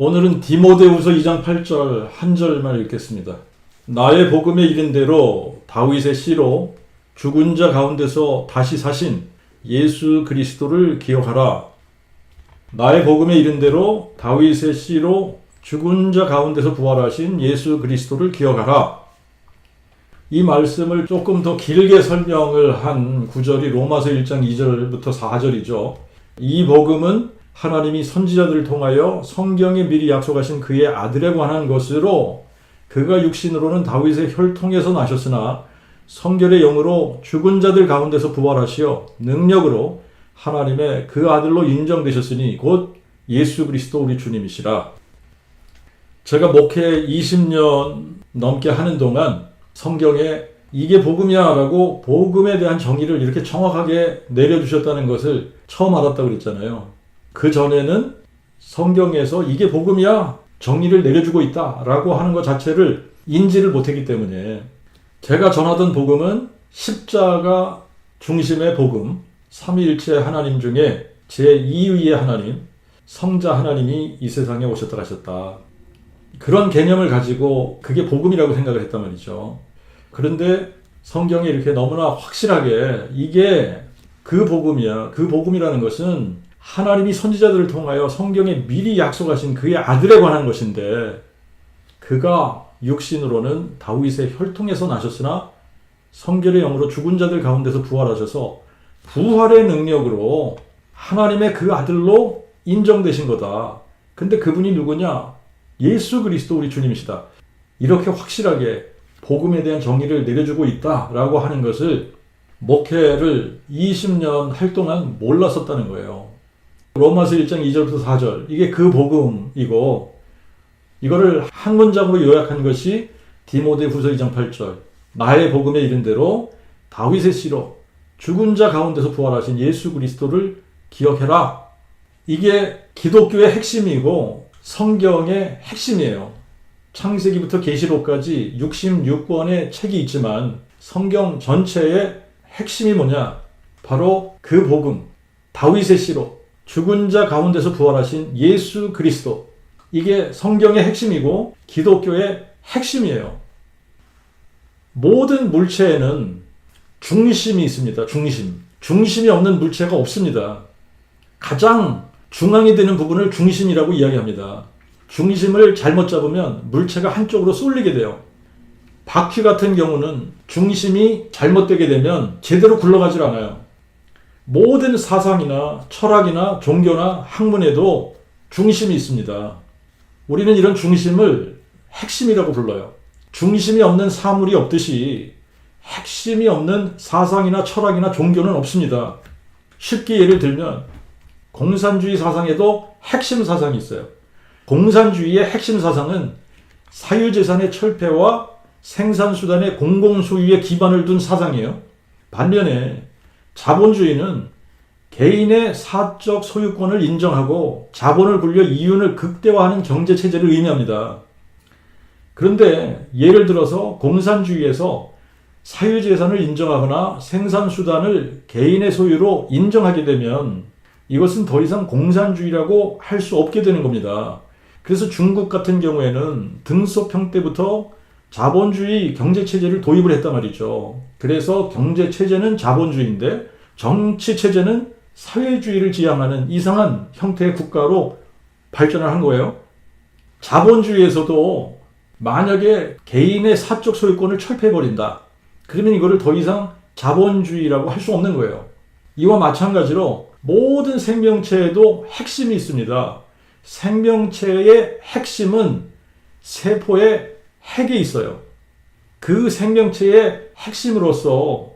오늘은 디모데후서 2장 8절 한 절만 읽겠습니다. 나의 복음에 이른 대로 다윗의 씨로 죽은 자 가운데서 다시 사신 예수 그리스도를 기억하라. 나의 복음에 이른 대로 다윗의 씨로 죽은 자 가운데서 부활하신 예수 그리스도를 기억하라. 이 말씀을 조금 더 길게 설명을 한 구절이 로마서 1장 2절부터 4절이죠. 이 복음은 하나님이 선지자들을 통하여 성경에 미리 약속하신 그의 아들에 관한 것으로 그가 육신으로는 다윗의 혈통에서 나셨으나 성결의 영으로 죽은 자들 가운데서 부활하시어 능력으로 하나님의 그 아들로 인정되셨으니 곧 예수 그리스도 우리 주님이시라. 제가 목회 20년 넘게 하는 동안 성경에 이게 복음이야 라고 복음에 대한 정의를 이렇게 정확하게 내려주셨다는 것을 처음 알았다고 그랬잖아요. 그 전에는 성경에서 이게 복음이야 정의를 내려주고 있다 라고 하는 것 자체를 인지를 못했기 때문에 제가 전하던 복음은 십자가 중심의 복음, 삼위일체 하나님 중에 제2위의 하나님, 성자 하나님이 이 세상에 오셨다 가셨다. 그런 개념을 가지고 그게 복음이라고 생각을 했단 말이죠. 그런데 성경에 이렇게 너무나 확실하게 이게 그 복음이야. 그 복음이라는 것은 하나님이 선지자들을 통하여 성경에 미리 약속하신 그의 아들에 관한 것인데 그가 육신으로는 다윗의 혈통에서 나셨으나 성결의 영으로 죽은 자들 가운데서 부활하셔서 부활의 능력으로 하나님의 그 아들로 인정되신 거다. 근데 그분이 누구냐? 예수 그리스도 우리 주님이시다. 이렇게 확실하게 복음에 대한 정의를 내려주고 있다라고 하는 것을 목회를 20년 할 동안 몰랐었다는 거예요. 로마서 1장 2절부터 4절 이게 그 복음이고 이거를 한 문장으로 요약한 것이 디모데후서 2장 8절 나의 복음에 이른 대로 다윗의 씨로 죽은 자 가운데서 부활하신 예수 그리스도를 기억해라. 이게 기독교의 핵심이고 성경의 핵심이에요. 창세기부터 계시록까지 66권의 책이 있지만 성경 전체의 핵심이 뭐냐? 바로 그 복음, 다윗의 씨로 죽은 자 가운데서 부활하신 예수 그리스도. 이게 성경의 핵심이고 기독교의 핵심이에요. 모든 물체에는 중심이 있습니다. 중심이 없는 물체가 없습니다. 가장 중앙이 되는 부분을 중심이라고 이야기합니다. 중심을 잘못 잡으면 물체가 한쪽으로 쏠리게 돼요. 바퀴 같은 경우는 중심이 잘못되게 되면 제대로 굴러가질 않아요. 모든 사상이나 철학이나 종교나 학문에도 중심이 있습니다. 우리는 이런 중심을 핵심이라고 불러요. 중심이 없는 사물이 없듯이 핵심이 없는 사상이나 철학이나 종교는 없습니다. 쉽게 예를 들면 공산주의 사상에도 핵심 사상이 있어요. 공산주의의 핵심 사상은 사유재산의 철폐와 생산수단의 공공소유에 기반을 둔 사상이에요. 반면에 자본주의는 개인의 사적 소유권을 인정하고 자본을 굴려 이윤을 극대화하는 경제체제를 의미합니다. 그런데 예를 들어서 공산주의에서 사유재산을 인정하거나 생산수단을 개인의 소유로 인정하게 되면 이것은 더 이상 공산주의라고 할 수 없게 되는 겁니다. 그래서 중국 같은 경우에는 등소평 때부터 자본주의 경제체제를 도입을 했단 말이죠. 그래서 경제체제는 자본주의인데 정치체제는 사회주의를 지향하는 이상한 형태의 국가로 발전을 한 거예요. 자본주의에서도 만약에 개인의 사적 소유권을 철폐해버린다. 그러면 이거를 더 이상 자본주의라고 할 수 없는 거예요. 이와 마찬가지로 모든 생명체에도 핵심이 있습니다. 생명체의 핵심은 세포의 핵에 있어요. 그 생명체의 핵심으로서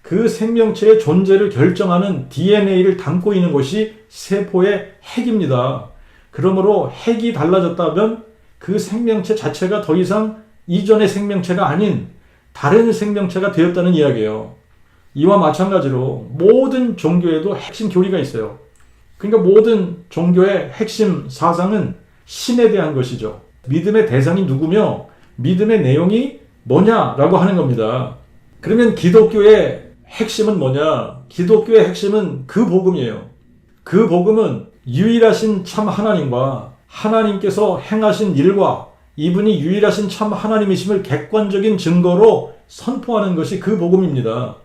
그 생명체의 존재를 결정하는 DNA를 담고 있는 것이 세포의 핵입니다. 그러므로 핵이 달라졌다면 그 생명체 자체가 더 이상 이전의 생명체가 아닌 다른 생명체가 되었다는 이야기예요. 이와 마찬가지로 모든 종교에도 핵심 교리가 있어요. 그러니까 모든 종교의 핵심 사상은 신에 대한 것이죠. 믿음의 대상이 누구며 믿음의 내용이 뭐냐라고 하는 겁니다. 그러면 기독교의 핵심은 뭐냐? 기독교의 핵심은 그 복음이에요. 그 복음은 유일하신 참 하나님과 하나님께서 행하신 일과 이분이 유일하신 참 하나님이심을 객관적인 증거로 선포하는 것이 그 복음입니다.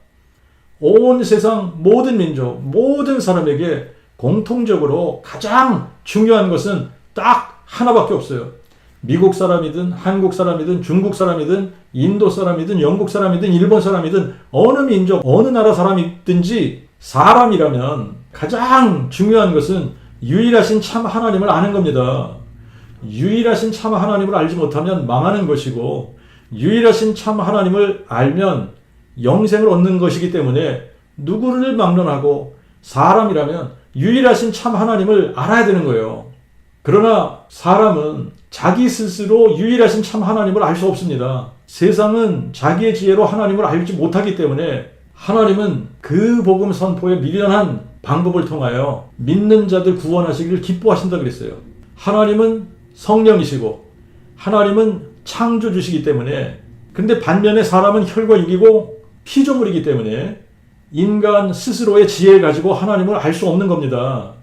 온 세상 모든 민족, 모든 사람에게 공통적으로 가장 중요한 것은 딱 하나밖에 없어요. 미국 사람이든 한국 사람이든 중국 사람이든 인도 사람이든 영국 사람이든 일본 사람이든 어느 민족, 어느 나라 사람이든지 사람이라면 가장 중요한 것은 유일하신 참 하나님을 아는 겁니다. 유일하신 참 하나님을 알지 못하면 망하는 것이고 유일하신 참 하나님을 알면 영생을 얻는 것이기 때문에 누구를 막론하고 사람이라면 유일하신 참 하나님을 알아야 되는 거예요. 그러나 사람은 자기 스스로 유일하신 참 하나님을 알 수 없습니다. 세상은 자기의 지혜로 하나님을 알지 못하기 때문에 하나님은 그 복음 선포에 미련한 방법을 통하여 믿는 자들 구원하시기를 기뻐하신다 그랬어요. 하나님은 성령이시고 하나님은 창조주시기 때문에, 근데 반면에 사람은 혈과 육이고 피조물이기 때문에 인간 스스로의 지혜를 가지고 하나님을 알 수 없는 겁니다.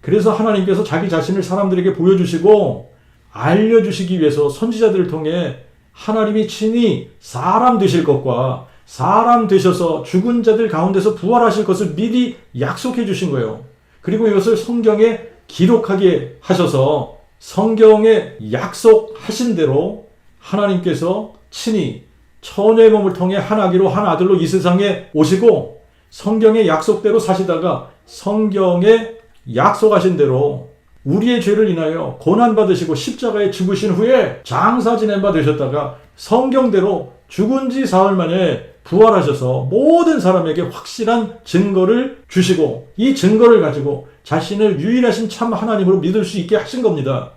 그래서 하나님께서 자기 자신을 사람들에게 보여주시고 알려주시기 위해서 선지자들을 통해 하나님이 친히 사람 되실 것과 사람 되셔서 죽은 자들 가운데서 부활하실 것을 미리 약속해 주신 거예요. 그리고 이것을 성경에 기록하게 하셔서 성경에 약속하신 대로 하나님께서 친히 처녀의 몸을 통해 한 아기로 한 아들로 이 세상에 오시고 성경의 약속대로 사시다가 성경에 약속하신 대로 우리의 죄를 인하여 고난받으시고 십자가에 죽으신 후에 장사 지낸 바 되셨다가 성경대로 죽은 지 사흘 만에 부활하셔서 모든 사람에게 확실한 증거를 주시고 이 증거를 가지고 자신을 유일하신 참 하나님으로 믿을 수 있게 하신 겁니다.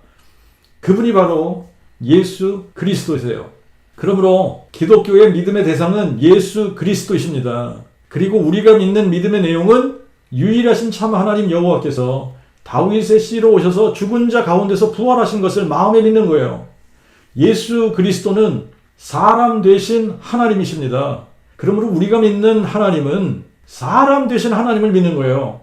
그분이 바로 예수 그리스도이세요. 그러므로 기독교의 믿음의 대상은 예수 그리스도이십니다. 그리고 우리가 믿는 믿음의 내용은 유일하신 참 하나님 여호와께서 다윗의 씨로 오셔서 죽은 자 가운데서 부활하신 것을 마음에 믿는 거예요. 예수 그리스도는 사람 되신 하나님이십니다. 그러므로 우리가 믿는 하나님은 사람 되신 하나님을 믿는 거예요.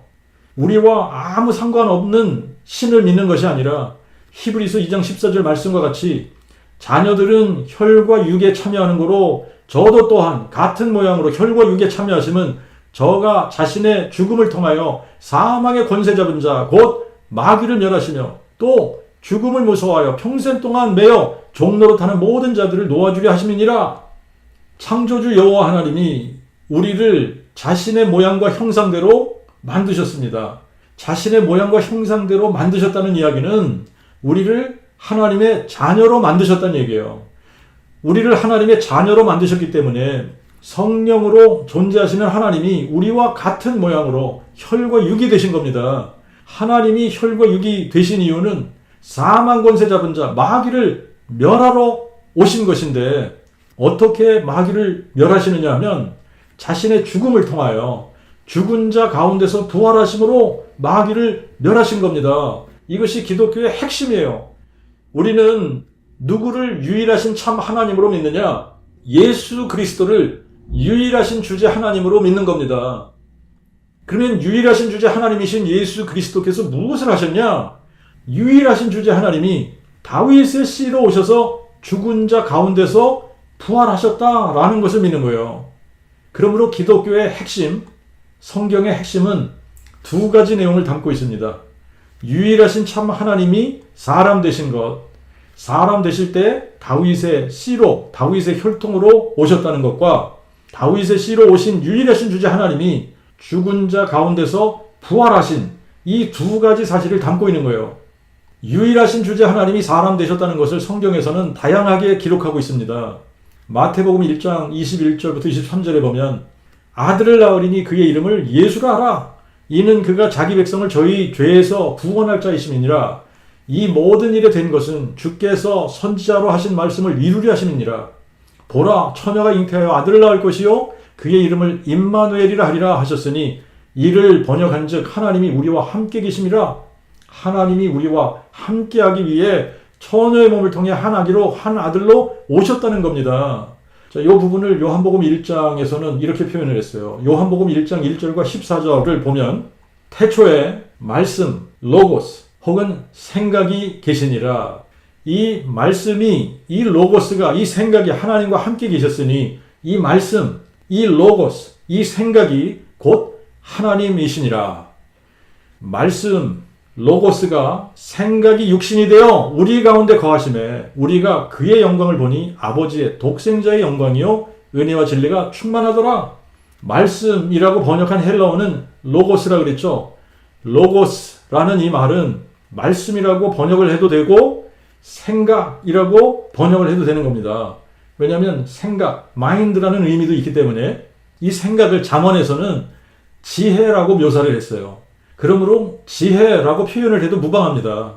우리와 아무 상관없는 신을 믿는 것이 아니라 히브리서 2장 14절 말씀과 같이 자녀들은 혈과 육에 참여하는 거로 저도 또한 같은 모양으로 혈과 육에 참여하시면 저가 자신의 죽음을 통하여 사망의 권세 잡은 자 곧 마귀를 멸하시며 또 죽음을 무서워하여 평생 동안 매여 종노릇하는 모든 자들을 놓아주려 하심이니라. 창조주 여호와 하나님이 우리를 자신의 모양과 형상대로 만드셨습니다. 자신의 모양과 형상대로 만드셨다는 이야기는 우리를 하나님의 자녀로 만드셨다는 얘기예요. 우리를 하나님의 자녀로 만드셨기 때문에 성령으로 존재하시는 하나님이 우리와 같은 모양으로 혈과 육이 되신 겁니다. 하나님이 혈과 육이 되신 이유는 사망 권세 잡은 자 마귀를 멸하러 오신 것인데 어떻게 마귀를 멸하시느냐 하면 자신의 죽음을 통하여 죽은 자 가운데서 부활하심으로 마귀를 멸하신 겁니다. 이것이 기독교의 핵심이에요. 우리는 누구를 유일하신 참 하나님으로 믿느냐? 예수 그리스도를 유일하신 주제 하나님으로 믿는 겁니다. 그러면 유일하신 주제 하나님이신 예수 그리스도께서 무엇을 하셨냐? 유일하신 주제 하나님이 다윗의 씨로 오셔서 죽은 자 가운데서 부활하셨다라는 것을 믿는 거예요. 그러므로 기독교의 핵심, 성경의 핵심은 두 가지 내용을 담고 있습니다. 유일하신 참 하나님이 사람 되신 것, 사람 되실 때 다윗의 씨로, 다윗의 혈통으로 오셨다는 것과 다윗의 씨로 오신 유일하신 주제 하나님이 죽은 자 가운데서 부활하신 이 두 가지 사실을 담고 있는 거예요. 유일하신 주제 하나님이 사람 되셨다는 것을 성경에서는 다양하게 기록하고 있습니다. 마태복음 1장 21절부터 23절에 보면 아들을 낳으리니 그의 이름을 예수라 하라. 이는 그가 자기 백성을 저희 죄에서 구원할 자이심이니라. 이 모든 일에 된 것은 주께서 선지자로 하신 말씀을 이루려 하심이니라. 보라, 처녀가 잉태하여 아들을 낳을 것이요 그의 이름을 임마누엘이라 하리라 하셨으니 이를 번역한즉 하나님이 우리와 함께 계심이라. 하나님이 우리와 함께하기 위해 처녀의 몸을 통해 한 아기로 한 아들로 오셨다는 겁니다. 자, 이 부분을 요한복음 1장에서는 이렇게 표현을 했어요. 요한복음 1장 1절과 14절을 보면 태초에 말씀, 로고스, 혹은 생각이 계시니라. 이 말씀이, 이 로고스가, 이 생각이 하나님과 함께 계셨으니 이 말씀, 이 로고스, 이 생각이 곧 하나님이시니라. 말씀, 로고스가 생각이 육신이 되어 우리 가운데 거하심에 우리가 그의 영광을 보니 아버지의 독생자의 영광이요 은혜와 진리가 충만하더라. 말씀이라고 번역한 헬라어는 로고스라 그랬죠. 로고스라는 이 말은 말씀이라고 번역을 해도 되고 생각이라고 번역을 해도 되는 겁니다. 왜냐하면 생각, 마인드라는 의미도 있기 때문에 이 생각을 잠언에서는 지혜라고 묘사를 했어요. 그러므로 지혜라고 표현을 해도 무방합니다.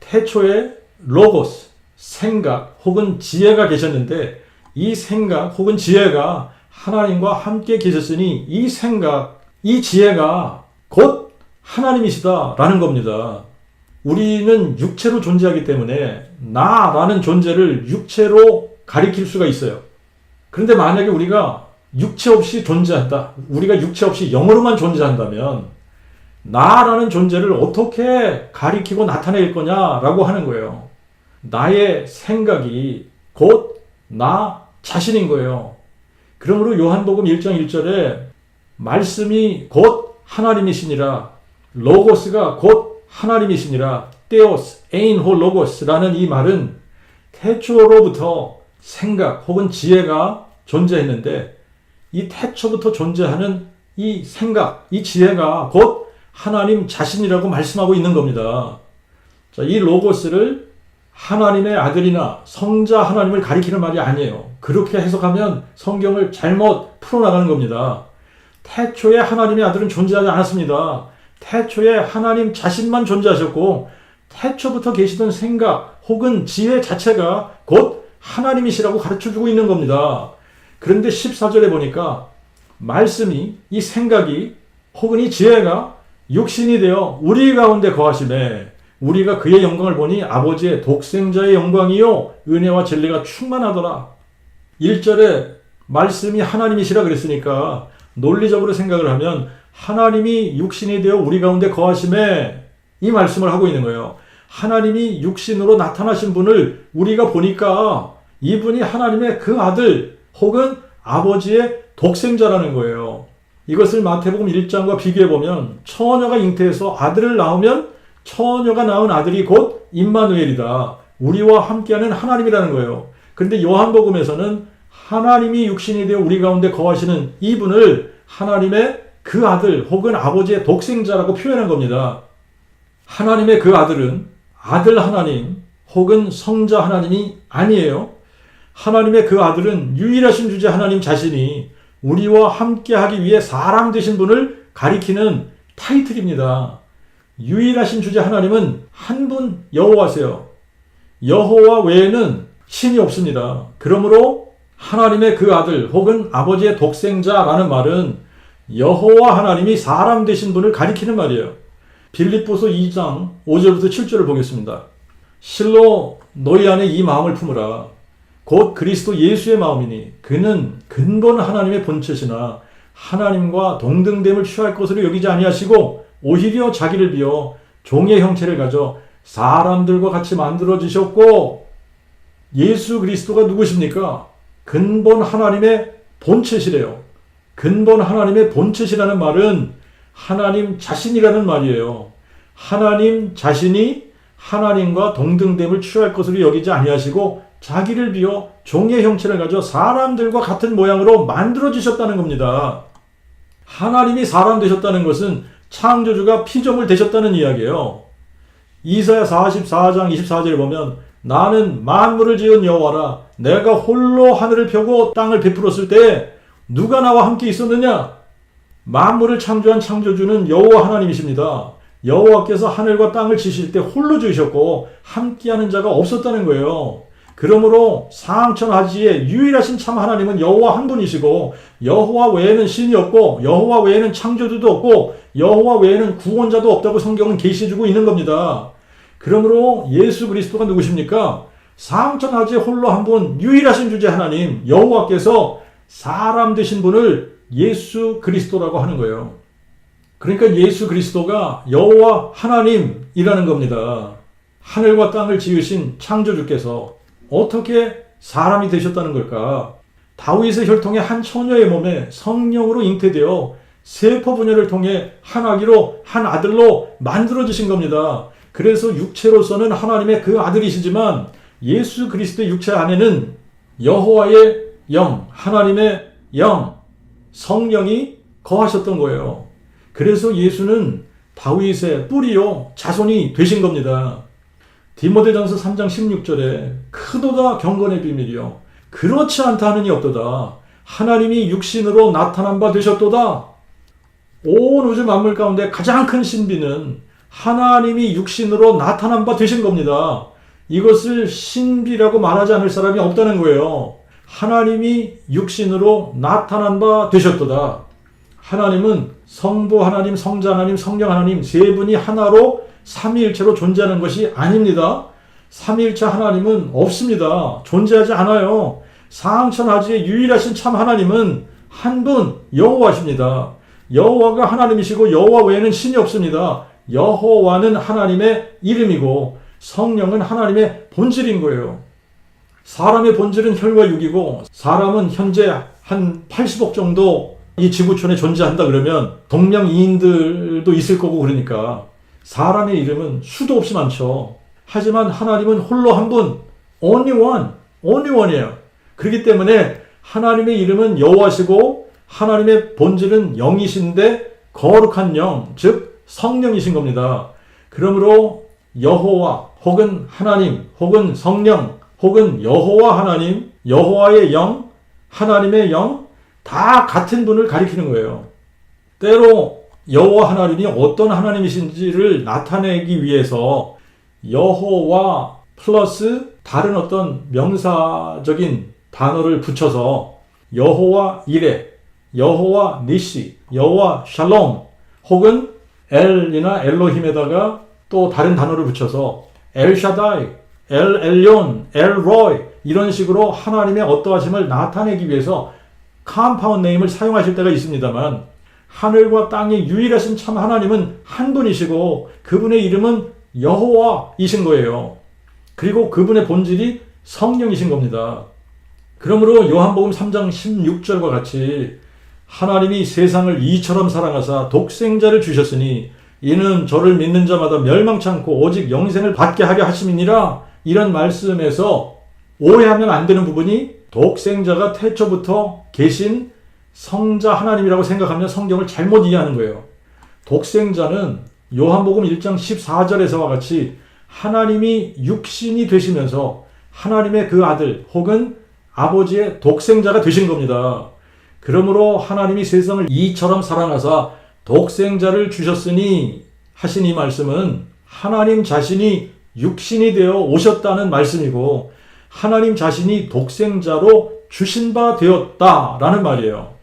태초에 로고스, 생각 혹은 지혜가 계셨는데 이 생각 혹은 지혜가 하나님과 함께 계셨으니 이 생각, 이 지혜가 곧 하나님이시다라는 겁니다. 우리는 육체로 존재하기 때문에 나라는 존재를 육체로 가리킬 수가 있어요. 그런데 만약에 우리가 육체 없이 존재한다, 우리가 육체 없이 영으로만 존재한다면 나라는 존재를 어떻게 가리키고 나타낼 거냐라고 하는 거예요. 나의 생각이 곧 나 자신인 거예요. 그러므로 요한복음 1장 1절에 말씀이 곧 하나님이시니라, 로고스가 곧 하나님이시니라, 테오스, 에인 호 로고스라는 이 말은 태초로부터 생각 혹은 지혜가 존재했는데 이 태초부터 존재하는 이 생각, 이 지혜가 곧 하나님 자신이라고 말씀하고 있는 겁니다. 자, 이 로고스를 하나님의 아들이나 성자 하나님을 가리키는 말이 아니에요. 그렇게 해석하면 성경을 잘못 풀어나가는 겁니다. 태초에 하나님의 아들은 존재하지 않았습니다. 태초에 하나님 자신만 존재하셨고 태초부터 계시던 생각 혹은 지혜 자체가 곧 하나님이시라고 가르쳐주고 있는 겁니다. 그런데 14절에 보니까 말씀이, 이 생각이 혹은 이 지혜가 육신이 되어 우리 가운데 거하심에 우리가 그의 영광을 보니 아버지의 독생자의 영광이요 은혜와 진리가 충만하더라. 1절에 말씀이 하나님이시라 그랬으니까 논리적으로 생각을 하면 하나님이 육신이 되어 우리 가운데 거하심에 이 말씀을 하고 있는 거예요. 하나님이 육신으로 나타나신 분을 우리가 보니까 이분이 하나님의 그 아들 혹은 아버지의 독생자라는 거예요. 이것을 마태복음 1장과 비교해보면 처녀가 잉태해서 아들을 낳으면 처녀가 낳은 아들이 곧 임마누엘이다. 우리와 함께하는 하나님이라는 거예요. 그런데 요한복음에서는 하나님이 육신이 되어 우리 가운데 거하시는 이분을 하나님의 그 아들 혹은 아버지의 독생자라고 표현한 겁니다. 하나님의 그 아들은 아들 하나님 혹은 성자 하나님이 아니에요. 하나님의 그 아들은 유일하신 주제 하나님 자신이 우리와 함께하기 위해 사람 되신 분을 가리키는 타이틀입니다. 유일하신 주제 하나님은 한 분 여호와세요. 여호와 외에는 신이 없습니다. 그러므로 하나님의 그 아들 혹은 아버지의 독생자라는 말은 여호와 하나님이 사람 되신 분을 가리키는 말이에요. 빌립보서 2장 5절부터 7절을 보겠습니다. 실로 너희 안에 이 마음을 품으라. 곧 그리스도 예수의 마음이니 그는 근본 하나님의 본체시나 하나님과 동등됨을 취할 것으로 여기지 아니하시고 오히려 자기를 비어 종의 형체를 가져 사람들과 같이 만들어지셨고, 예수 그리스도가 누구십니까? 근본 하나님의 본체시래요. 근본 하나님의 본체시라는 말은 하나님 자신이라는 말이에요. 하나님 자신이 하나님과 동등됨을 취할 것으로 여기지 아니하시고 자기를 비어 종의 형체를 가져 사람들과 같은 모양으로 만들어지셨다는 겁니다. 하나님이 사람 되셨다는 것은 창조주가 피조물 되셨다는 이야기예요. 이사야 44장 24절에 보면 나는 만물을 지은 여호와라. 내가 홀로 하늘을 펴고 땅을 베풀었을 때 누가 나와 함께 있었느냐? 만물을 창조한 창조주는 여호와 하나님이십니다. 여호와께서 하늘과 땅을 지으실 때 홀로 지으셨고 함께하는 자가 없었다는 거예요. 그러므로 상천하지의 유일하신 참 하나님은 여호와 한 분이시고 여호와 외에는 신이 없고 여호와 외에는 창조주도 없고 여호와 외에는 구원자도 없다고 성경은 계시해주고 있는 겁니다. 그러므로 예수 그리스도가 누구십니까? 상천하지의 홀로 한 분 유일하신 주제 하나님 여호와께서 사람 되신 분을 예수 그리스도라고 하는 거예요. 그러니까 예수 그리스도가 여호와 하나님이라는 겁니다. 하늘과 땅을 지으신 창조주께서 어떻게 사람이 되셨다는 걸까? 다윗의 혈통의 한 처녀의 몸에 성령으로 잉태되어 세포 분열을 통해 한 아기로 한 아들로 만들어지신 겁니다. 그래서 육체로서는 하나님의 그 아들이시지만 예수 그리스도의 육체 안에는 여호와의 영, 하나님의 영, 성령이 거하셨던 거예요. 그래서 예수는 다윗의 뿌리요 자손이 되신 겁니다. 디모데전서 3장 16절에 크도다 경건의 비밀이요 그렇지 않다 하느니 없도다. 하나님이 육신으로 나타난 바 되셨도다. 온 우주 만물 가운데 가장 큰 신비는 하나님이 육신으로 나타난 바 되신 겁니다. 이것을 신비라고 말하지 않을 사람이 없다는 거예요. 하나님이 육신으로 나타난 바 되셨도다. 하나님은 성부 하나님, 성자 하나님, 성령 하나님 세 분이 하나로 삼위일체로 존재하는 것이 아닙니다. 삼위일체 하나님은 없습니다. 존재하지 않아요. 사항천하지의 유일하신 참 하나님은 한 분 여호와십니다. 여호와가 하나님이시고 여호와 외에는 신이 없습니다. 여호와는 하나님의 이름이고 성령은 하나님의 본질인 거예요. 사람의 본질은 혈과 육이고 사람은 현재 한 80억 정도 이 지구촌에 존재한다 그러면 동명이인들도 있을 거고 그러니까 사람의 이름은 수도 없이 많죠. 하지만 하나님은 홀로 한 분, only one이에요. 그렇기 때문에 하나님의 이름은 여호와시고 하나님의 본질은 영이신데 거룩한 영, 즉 성령이신 겁니다. 그러므로 여호와 혹은 하나님 혹은 성령 혹은 여호와 하나님, 여호와의 영, 하나님의 영 다 같은 분을 가리키는 거예요. 때로 여호와 하나님이 어떤 하나님이신지를 나타내기 위해서 여호와 플러스 다른 어떤 명사적인 단어를 붙여서 여호와 이레, 여호와 니시, 여호와 샬롬 혹은 엘이나 엘로힘에다가 또 다른 단어를 붙여서 엘샤다이, 엘엘yon, 엘로이 이런 식으로 하나님의 어떠하심을 나타내기 위해서 컴파운드 네임을 사용하실 때가 있습니다만 하늘과 땅의 유일하신 참 하나님은 한 분이시고 그분의 이름은 여호와이신 거예요. 그리고 그분의 본질이 성령이신 겁니다. 그러므로 요한복음 3장 16절과 같이 하나님이 세상을 이처럼 사랑하사 독생자를 주셨으니 이는 저를 믿는 자마다 멸망치 않고 오직 영생을 받게 하려 하심이니라. 이런 말씀에서 오해하면 안 되는 부분이 독생자가 태초부터 계신 성자 하나님이라고 생각하면 성경을 잘못 이해하는 거예요. 독생자는 요한복음 1장 14절에서와 같이 하나님이 육신이 되시면서 하나님의 그 아들 혹은 아버지의 독생자가 되신 겁니다. 그러므로 하나님이 세상을 이처럼 사랑하사 독생자를 주셨으니 하신 이 말씀은 하나님 자신이 육신이 되어 오셨다는 말씀이고 하나님 자신이 독생자로 주신 바 되었다라는 말이에요.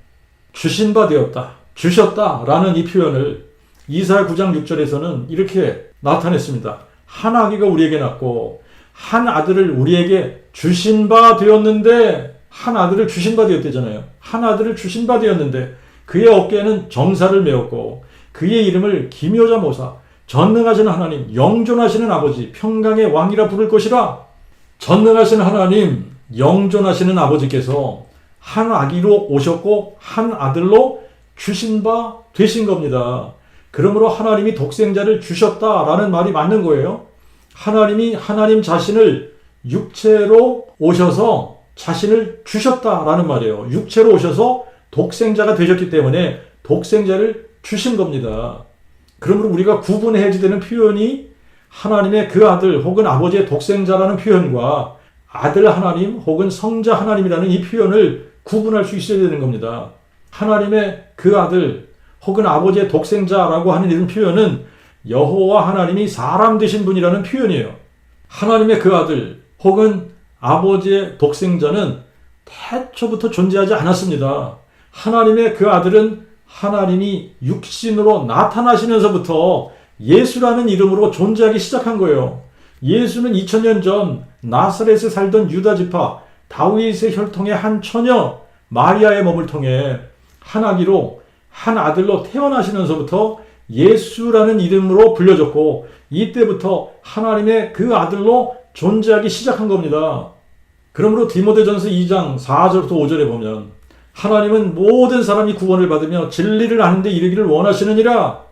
주신 바 되었다, 주셨다라는 이 표현을 이사야 9장 6절에서는 이렇게 나타냈습니다. 한 아기가 우리에게 낳고 한 아들을 우리에게 주신 바 되었는데 한 아들을 주신 바 되었대잖아요. 한 아들을 주신 바 되었는데 그의 어깨에는 정사를 메었고 그의 이름을 기묘자 모사, 전능하신 하나님, 영존하시는 아버지, 평강의 왕이라 부를 것이라. 전능하신 하나님, 영존하시는 아버지께서 한 아기로 오셨고 한 아들로 주신 바 되신 겁니다. 그러므로 하나님이 독생자를 주셨다라는 말이 맞는 거예요. 하나님이 하나님 자신을 육체로 오셔서 자신을 주셨다라는 말이에요. 육체로 오셔서 독생자가 되셨기 때문에 독생자를 주신 겁니다. 그러므로 우리가 구분해야지 되는 표현이 하나님의 그 아들 혹은 아버지의 독생자라는 표현과 아들 하나님 혹은 성자 하나님이라는 이 표현을 구분할 수 있어야 되는 겁니다. 하나님의 그 아들 혹은 아버지의 독생자라고 하는 이런 표현은 여호와 하나님이 사람 되신 분이라는 표현이에요. 하나님의 그 아들 혹은 아버지의 독생자는 태초부터 존재하지 않았습니다. 하나님의 그 아들은 하나님이 육신으로 나타나시면서부터 예수라는 이름으로 존재하기 시작한 거예요. 예수는 2000년 전 나사렛에 살던 유다 지파 다윗의 혈통의 한 처녀 마리아의 몸을 통해 한 아기로 한 아들로 태어나시면서부터 예수라는 이름으로 불려졌고 이때부터 하나님의 그 아들로 존재하기 시작한 겁니다. 그러므로 디모데전서 2장 4절부터 5절에 보면 하나님은 모든 사람이 구원을 받으며 진리를 아는 데 이르기를 원하시느니라.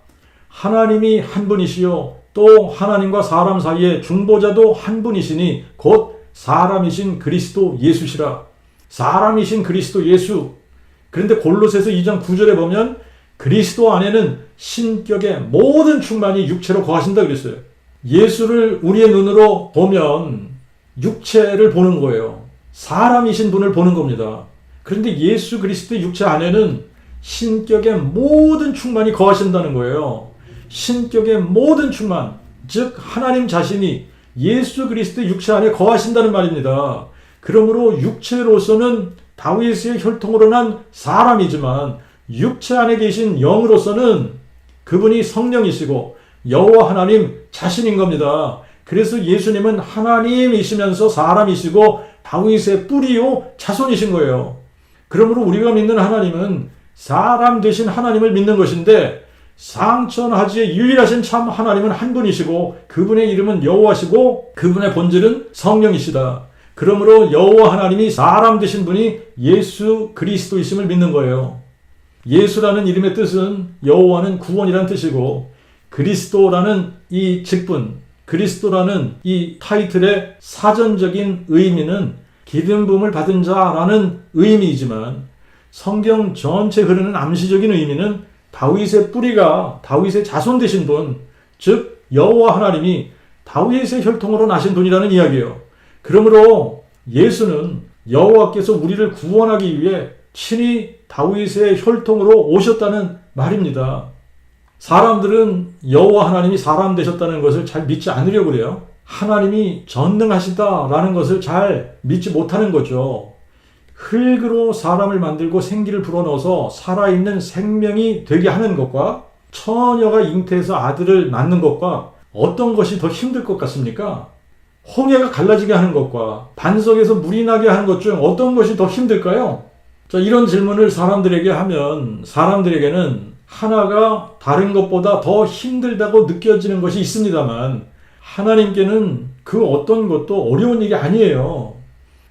하나님이 한 분이시요 또 하나님과 사람 사이에 중보자도 한 분이시니 곧 사람이신 그리스도 예수시라. 사람이신 그리스도 예수. 그런데 골로새서 2장 9절에 보면 그리스도 안에는 신격의 모든 충만이 육체로 거하신다 그랬어요. 예수를 우리의 눈으로 보면 육체를 보는 거예요. 사람이신 분을 보는 겁니다. 그런데 예수 그리스도의 육체 안에는 신격의 모든 충만이 거하신다는 거예요. 신격의 모든 충만, 즉 하나님 자신이 예수 그리스도의 육체 안에 거하신다는 말입니다. 그러므로 육체로서는 다윗의 혈통으로 난 사람이지만 육체 안에 계신 영으로서는 그분이 성령이시고 여호와 하나님 자신인 겁니다. 그래서 예수님은 하나님이시면서 사람이시고 다윗의 뿌리요 자손이신 거예요. 그러므로 우리가 믿는 하나님은 사람 되신 하나님을 믿는 것인데 상천하지의 유일하신 참 하나님은 한 분이시고 그분의 이름은 여호와시고 그분의 본질은 성령이시다. 그러므로 여호와 하나님이 사람 되신 분이 예수 그리스도이심을 믿는 거예요. 예수라는 이름의 뜻은 여호와는 구원이라는 뜻이고 그리스도라는 이 직분, 그리스도라는 이 타이틀의 사전적인 의미는 기름 부음을 받은 자라는 의미이지만 성경 전체 흐르는 암시적인 의미는 다윗의 뿌리가 다윗의 자손 되신 분, 즉 여호와 하나님이 다윗의 혈통으로 나신 분이라는 이야기예요. 그러므로 예수는 여호와께서 우리를 구원하기 위해 친히 다윗의 혈통으로 오셨다는 말입니다. 사람들은 여호와 하나님이 사람 되셨다는 것을 잘 믿지 않으려고 그래요. 하나님이 전능하시다라는 것을 잘 믿지 못하는 거죠. 흙으로 사람을 만들고 생기를 불어넣어서 살아있는 생명이 되게 하는 것과 처녀가 잉태해서 아들을 낳는 것과 어떤 것이 더 힘들 것 같습니까? 홍해가 갈라지게 하는 것과 반석에서 물이 나게 하는 것 중 어떤 것이 더 힘들까요? 자, 이런 질문을 사람들에게 하면 사람들에게는 하나가 다른 것보다 더 힘들다고 느껴지는 것이 있습니다만 하나님께는 그 어떤 것도 어려운 일이 아니에요.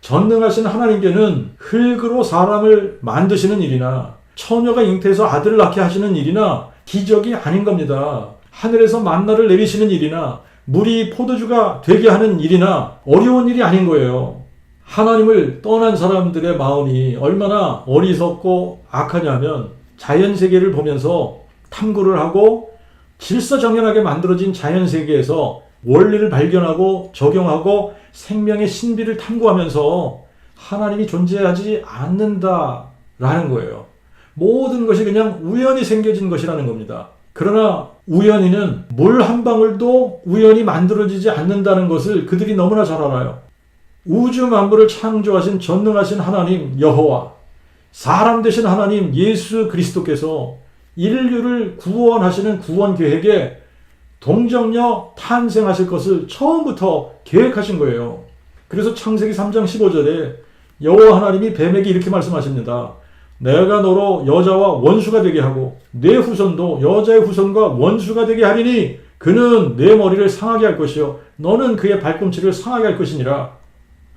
전능하신 하나님께는 흙으로 사람을 만드시는 일이나 처녀가 잉태해서 아들을 낳게 하시는 일이나 기적이 아닌 겁니다. 하늘에서 만나를 내리시는 일이나 물이 포도주가 되게 하는 일이나 어려운 일이 아닌 거예요. 하나님을 떠난 사람들의 마음이 얼마나 어리석고 악하냐면 자연세계를 보면서 탐구를 하고 질서정연하게 만들어진 자연세계에서 원리를 발견하고 적용하고 생명의 신비를 탐구하면서 하나님이 존재하지 않는다라는 거예요. 모든 것이 그냥 우연히 생겨진 것이라는 겁니다. 그러나 우연히는 물 한 방울도 우연히 만들어지지 않는다는 것을 그들이 너무나 잘 알아요. 우주 만물을 창조하신 전능하신 하나님 여호와, 사람 되신 하나님 예수 그리스도께서 인류를 구원하시는 구원 계획에 동정녀 탄생하실 것을 처음부터 계획하신 거예요. 그래서 창세기 3장 15절에 여호와 하나님이 뱀에게 이렇게 말씀하십니다. 내가 너로 여자와 원수가 되게 하고 내 후손도 여자의 후손과 원수가 되게 하리니 그는 내 머리를 상하게 할 것이요 너는 그의 발꿈치를 상하게 할 것이니라.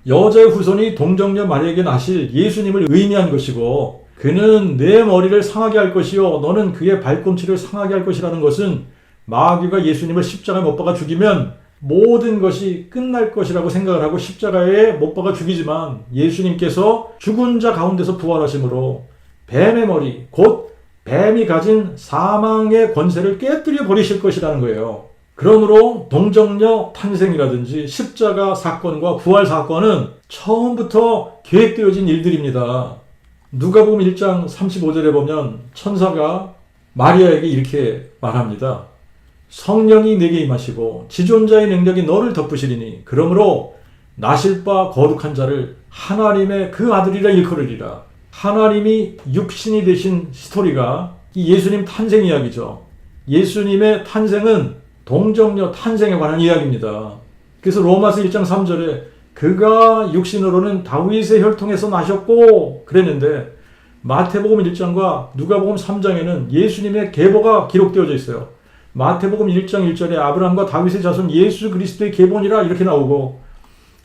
여자의 후손이 동정녀 마리아에게 나실 예수님을 의미한 것이고 그는 내 머리를 상하게 할 것이요 너는 그의 발꿈치를 상하게 할 것이라는 것은 마귀가 예수님을 십자가에 못 박아 죽이면 모든 것이 끝날 것이라고 생각을 하고 십자가에 못 박아 죽이지만 예수님께서 죽은 자 가운데서 부활하심으로 뱀의 머리, 곧 뱀이 가진 사망의 권세를 깨뜨려 버리실 것이라는 거예요. 그러므로 동정녀 탄생이라든지 십자가 사건과 부활 사건은 처음부터 계획되어진 일들입니다. 누가복음 1장 35절에 보면 천사가 마리아에게 이렇게 말합니다. 성령이 내게 임하시고 지존자의 능력이 너를 덮으시리니 그러므로 나실 바 거룩한 자를 하나님의 그 아들이라 일컬으리라. 하나님이 육신이 되신 스토리가 이 예수님 탄생 이야기죠. 예수님의 탄생은 동정녀 탄생에 관한 이야기입니다. 그래서 로마서 1장 3절에 그가 육신으로는 다윗의 혈통에서 나셨고 그랬는데 마태복음 1장과 누가복음 3장에는 예수님의 계보가 기록되어져 있어요. 마태복음 1장 1절에 아브라함과 다윗의 자손 예수 그리스도의 계보니라 이렇게 나오고,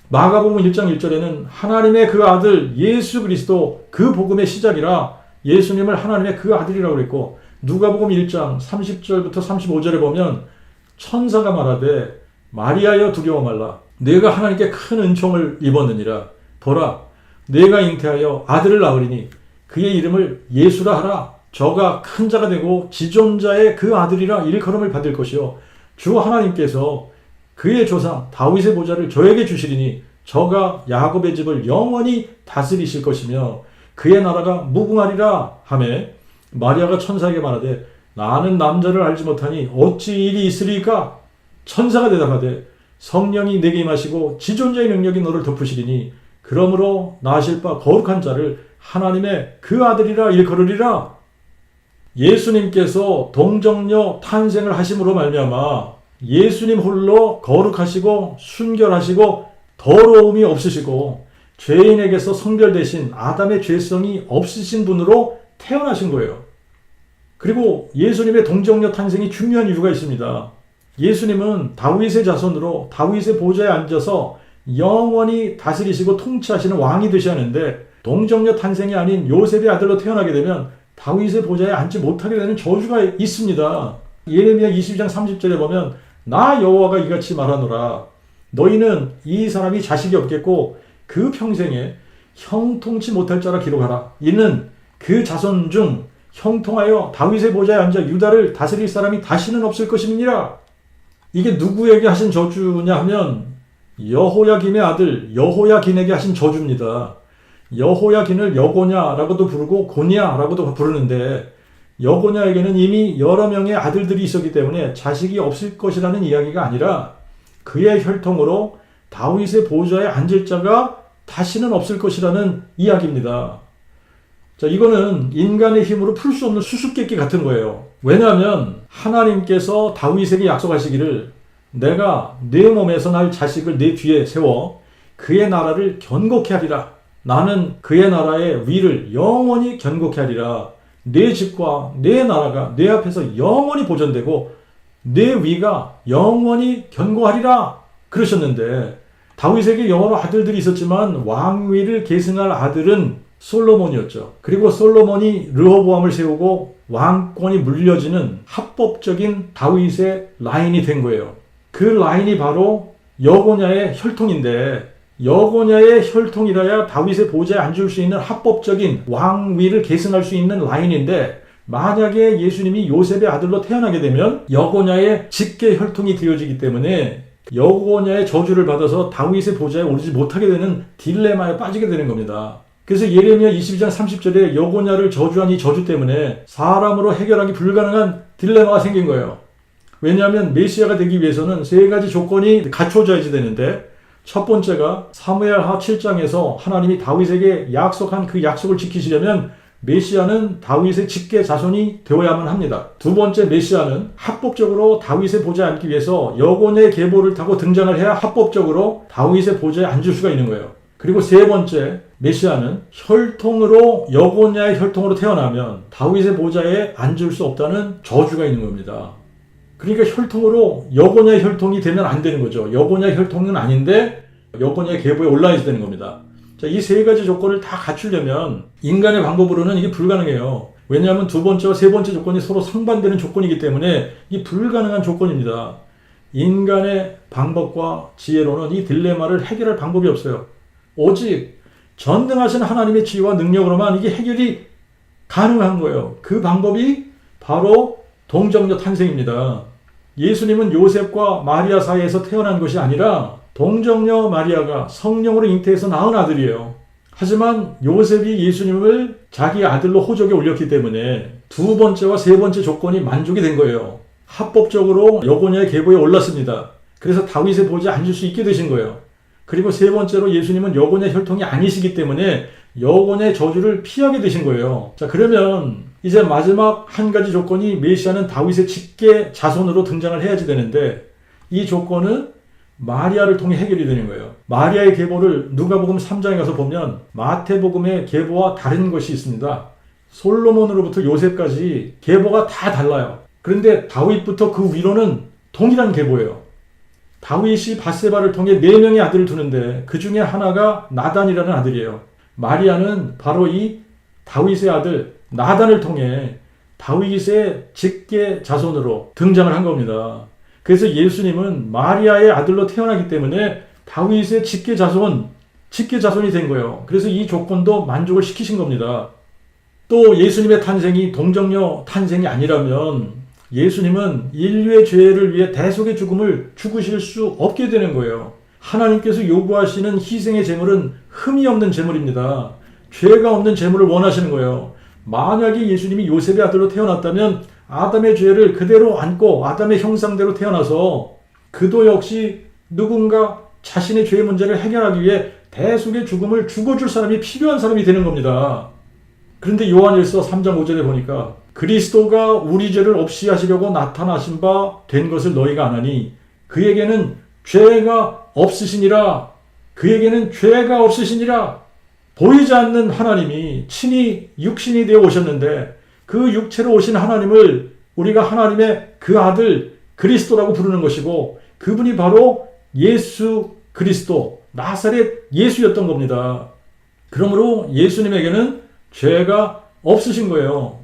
마가복음 1장 1절에는 하나님의 그 아들 예수 그리스도 그 복음의 시작이라 예수님을 하나님의 그 아들이라고 그랬고, 누가복음 1장 30절부터 35절에 보면 천사가 말하되 마리아여 두려워 말라. 내가 하나님께 큰 은총을 입었느니라. 보라, 내가 잉태하여 아들을 낳으리니 그의 이름을 예수라 하라. 저가 큰 자가 되고 지존자의 그 아들이라 일컬음을 받을 것이요 주 하나님께서 그의 조상 다윗의 보좌를 저에게 주시리니 저가 야곱의 집을 영원히 다스리실 것이며 그의 나라가 무궁하리라 하매, 마리아가 천사에게 말하되 나는 남자를 알지 못하니 어찌 일이 있으리까? 천사가 대답하되 성령이 내게 임하시고 지존자의 능력이 너를 덮으시리니 그러므로 나실 바 거룩한 자를 하나님의 그 아들이라 일컬으리라. 예수님께서 동정녀 탄생을 하심으로 말미암아 예수님 홀로 거룩하시고 순결하시고 더러움이 없으시고 죄인에게서 성별되신 아담의 죄성이 없으신 분으로 태어나신 거예요. 그리고 예수님의 동정녀 탄생이 중요한 이유가 있습니다. 예수님은 다윗의 자손으로 다윗의 보좌에 앉아서 영원히 다스리시고 통치하시는 왕이 되셔야 하는데, 동정녀 탄생이 아닌 요셉의 아들로 태어나게 되면 다윗의 보좌에 앉지 못하게 되는 저주가 있습니다. 예레미야 22장 30절에 보면 나 여호와가 이같이 말하노라. 너희는 이 사람이 자식이 없겠고 그 평생에 형통치 못할 자라 기록하라. 이는 그 자손 중 형통하여 다윗의 보좌에 앉아 유다를 다스릴 사람이 다시는 없을 것임이니라. 이게 누구에게 하신 저주냐 하면 여호야김의 아들 여호야긴에게 하신 저주입니다. 여호야긴을 여고냐라고도 부르고 고냐라고도 부르는데, 여고냐에게는 이미 여러 명의 아들들이 있었기 때문에 자식이 없을 것이라는 이야기가 아니라 그의 혈통으로 다윗의 보좌에 앉을 자가 다시는 없을 것이라는 이야기입니다. 자, 이거는 인간의 힘으로 풀 수 없는 수수께끼 같은 거예요. 왜냐하면 하나님께서 다윗에게 약속하시기를 내가 네 몸에서 날 자식을 네 뒤에 세워 그의 나라를 견고케 하리라. 나는 그의 나라의 위를 영원히 견고케 하리라. 내 집과 내 나라가 내 앞에서 영원히 보존되고 내 위가 영원히 견고하리라 그러셨는데, 다윗에게 여러 아들들이 있었지만 왕위를 계승할 아들은 솔로몬이었죠. 그리고 솔로몬이 르호보암을 세우고 왕권이 물려지는 합법적인 다윗의 라인이 된 거예요. 그 라인이 바로 여고냐의 혈통인데, 여고냐의 혈통이라야 다윗의 보좌에 앉을 수 있는 합법적인 왕위를 계승할 수 있는 라인인데, 만약에 예수님이 요셉의 아들로 태어나게 되면 여고냐의 직계 혈통이 되어지기 때문에 여고냐의 저주를 받아서 다윗의 보좌에 오르지 못하게 되는 딜레마에 빠지게 되는 겁니다. 그래서 예레미야 22장 30절에 여고냐를 저주한 이 저주 때문에 사람으로 해결하기 불가능한 딜레마가 생긴 거예요. 왜냐하면 메시아가 되기 위해서는 세 가지 조건이 갖춰져야지 되는데, 첫 번째가 사무엘하 7장에서 하나님이 다윗에게 약속한 그 약속을 지키시려면 메시아는 다윗의 직계 자손이 되어야만 합니다. 두 번째, 메시아는 합법적으로 다윗의 보좌에 앉기 위해서 여고냐의 계보를 타고 등장을 해야 합법적으로 다윗의 보좌에 앉을 수가 있는 거예요. 그리고 세 번째, 메시아는 혈통으로 여고냐의 혈통으로 태어나면 다윗의 보좌에 앉을 수 없다는 저주가 있는 겁니다. 그러니까 혈통으로 여고냐의 혈통이 되면 안 되는 거죠. 여고냐의 혈통은 아닌데 여고냐의 계보에 올라야지 되는 겁니다. 자, 이 세 가지 조건을 다 갖추려면 인간의 방법으로는 이게 불가능해요. 왜냐하면 두 번째와 세 번째 조건이 서로 상반되는 조건이기 때문에 이 불가능한 조건입니다. 인간의 방법과 지혜로는 이 딜레마를 해결할 방법이 없어요. 오직 전능하신 하나님의 지혜와 능력으로만 이게 해결이 가능한 거예요. 그 방법이 바로 동정녀 탄생입니다. 예수님은 요셉과 마리아 사이에서 태어난 것이 아니라 동정녀 마리아가 성령으로 잉태해서 낳은 아들이에요. 하지만 요셉이 예수님을 자기 아들로 호적에 올렸기 때문에 두 번째와 세 번째 조건이 만족이 된 거예요. 합법적으로 여고냐의 계보에 올랐습니다. 그래서 다윗의 보좌에 앉을 수 있게 되신 거예요. 그리고 세 번째로 예수님은 여고냐 혈통이 아니시기 때문에 여고냐의 저주를 피하게 되신 거예요. 자, 그러면 이제 마지막 한 가지 조건이 메시아는 다윗의 직계 자손으로 등장을 해야지 되는데, 이 조건은 마리아를 통해 해결이 되는 거예요. 마리아의 계보를 누가복음 3장에 가서 보면 마태복음의 계보와 다른 것이 있습니다. 솔로몬으로부터 요셉까지 계보가 다 달라요. 그런데 다윗부터 그 위로는 동일한 계보예요. 다윗이 밧세바를 통해 4명의 아들을 두는데 그 중에 하나가 나단이라는 아들이에요. 마리아는 바로 이 다윗의 아들 나단을 통해 다윗의 직계 자손으로 등장을 한 겁니다. 그래서 예수님은 마리아의 아들로 태어나기 때문에 다윗의 직계 자손이 된 거예요. 그래서 이 조건도 만족을 시키신 겁니다. 또 예수님의 탄생이 동정녀 탄생이 아니라면 예수님은 인류의 죄를 위해 대속의 죽음을 죽으실 수 없게 되는 거예요. 하나님께서 요구하시는 희생의 제물은 흠이 없는 제물입니다. 죄가 없는 제물을 원하시는 거예요. 만약에 예수님이 요셉의 아들로 태어났다면 아담의 죄를 그대로 안고 아담의 형상대로 태어나서 그도 역시 누군가 자신의 죄의 문제를 해결하기 위해 대속의 죽음을 죽어줄 사람이 필요한 사람이 되는 겁니다. 그런데 요한일서 3장 5절에 보니까 그리스도가 우리 죄를 없이 하시려고 나타나신 바 된 것을 너희가 아나니 그에게는 죄가 없으시니라. 보이지 않는 하나님이 친히 육신이 되어 오셨는데 그 육체로 오신 하나님을 우리가 하나님의 그 아들 그리스도라고 부르는 것이고 그분이 바로 예수 그리스도 나사렛 예수였던 겁니다. 그러므로 예수님에게는 죄가 없으신 거예요.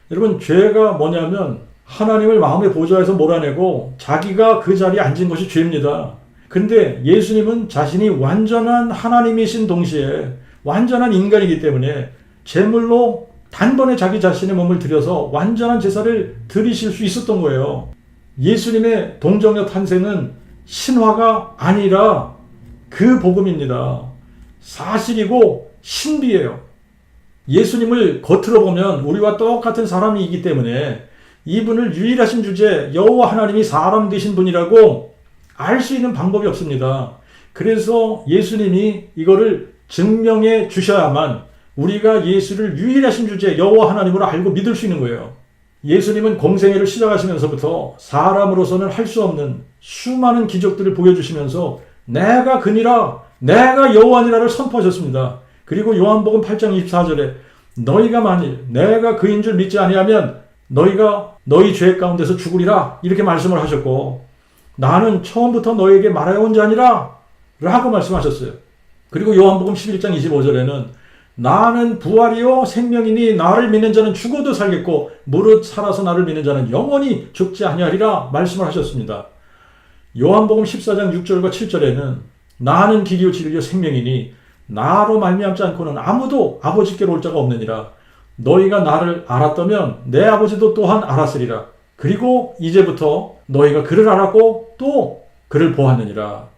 여러분, 죄가 뭐냐면 하나님을 마음의 보좌에서 몰아내고 자기가 그 자리에 앉은 것이 죄입니다. 근데 예수님은 자신이 완전한 하나님이신 동시에 완전한 인간이기 때문에 제물로 단번에 자기 자신의 몸을 들여서 완전한 제사를 드리실 수 있었던 거예요. 예수님의 동정녀 탄생은 신화가 아니라 그 복음입니다. 사실이고 신비예요. 예수님을 겉으로 보면 우리와 똑같은 사람이기 때문에 이분을 유일하신 주제 여호와 하나님이 사람 되신 분이라고 알 수 있는 방법이 없습니다. 그래서 예수님이 이거를 증명해 주셔야만 우리가 예수를 유일하신 주제 여호와 하나님으로 알고 믿을 수 있는 거예요. 예수님은 공생애를 시작하시면서부터 사람으로서는 할 수 없는 수많은 기적들을 보여주시면서 내가 그니라 내가 여호와니라를 선포하셨습니다. 그리고 요한복음 8장 24절에 너희가 만일 내가 그인 줄 믿지 아니하면 너희가 너희 죄 가운데서 죽으리라 이렇게 말씀을 하셨고 나는 처음부터 너희에게 말하여온 자니라 라고 말씀하셨어요. 그리고 요한복음 11장 25절에는 나는 부활이요 생명이니 나를 믿는 자는 죽어도 살겠고 무릇 살아서 나를 믿는 자는 영원히 죽지 아니하리라 말씀을 하셨습니다. 요한복음 14장 6절과 7절에는 나는 길이요 진리요 생명이니 나로 말미암지 않고는 아무도 아버지께로 올 자가 없느니라. 너희가 나를 알았다면 내 아버지도 또한 알았으리라. 그리고 이제부터 너희가 그를 알았고 또 그를 보았느니라.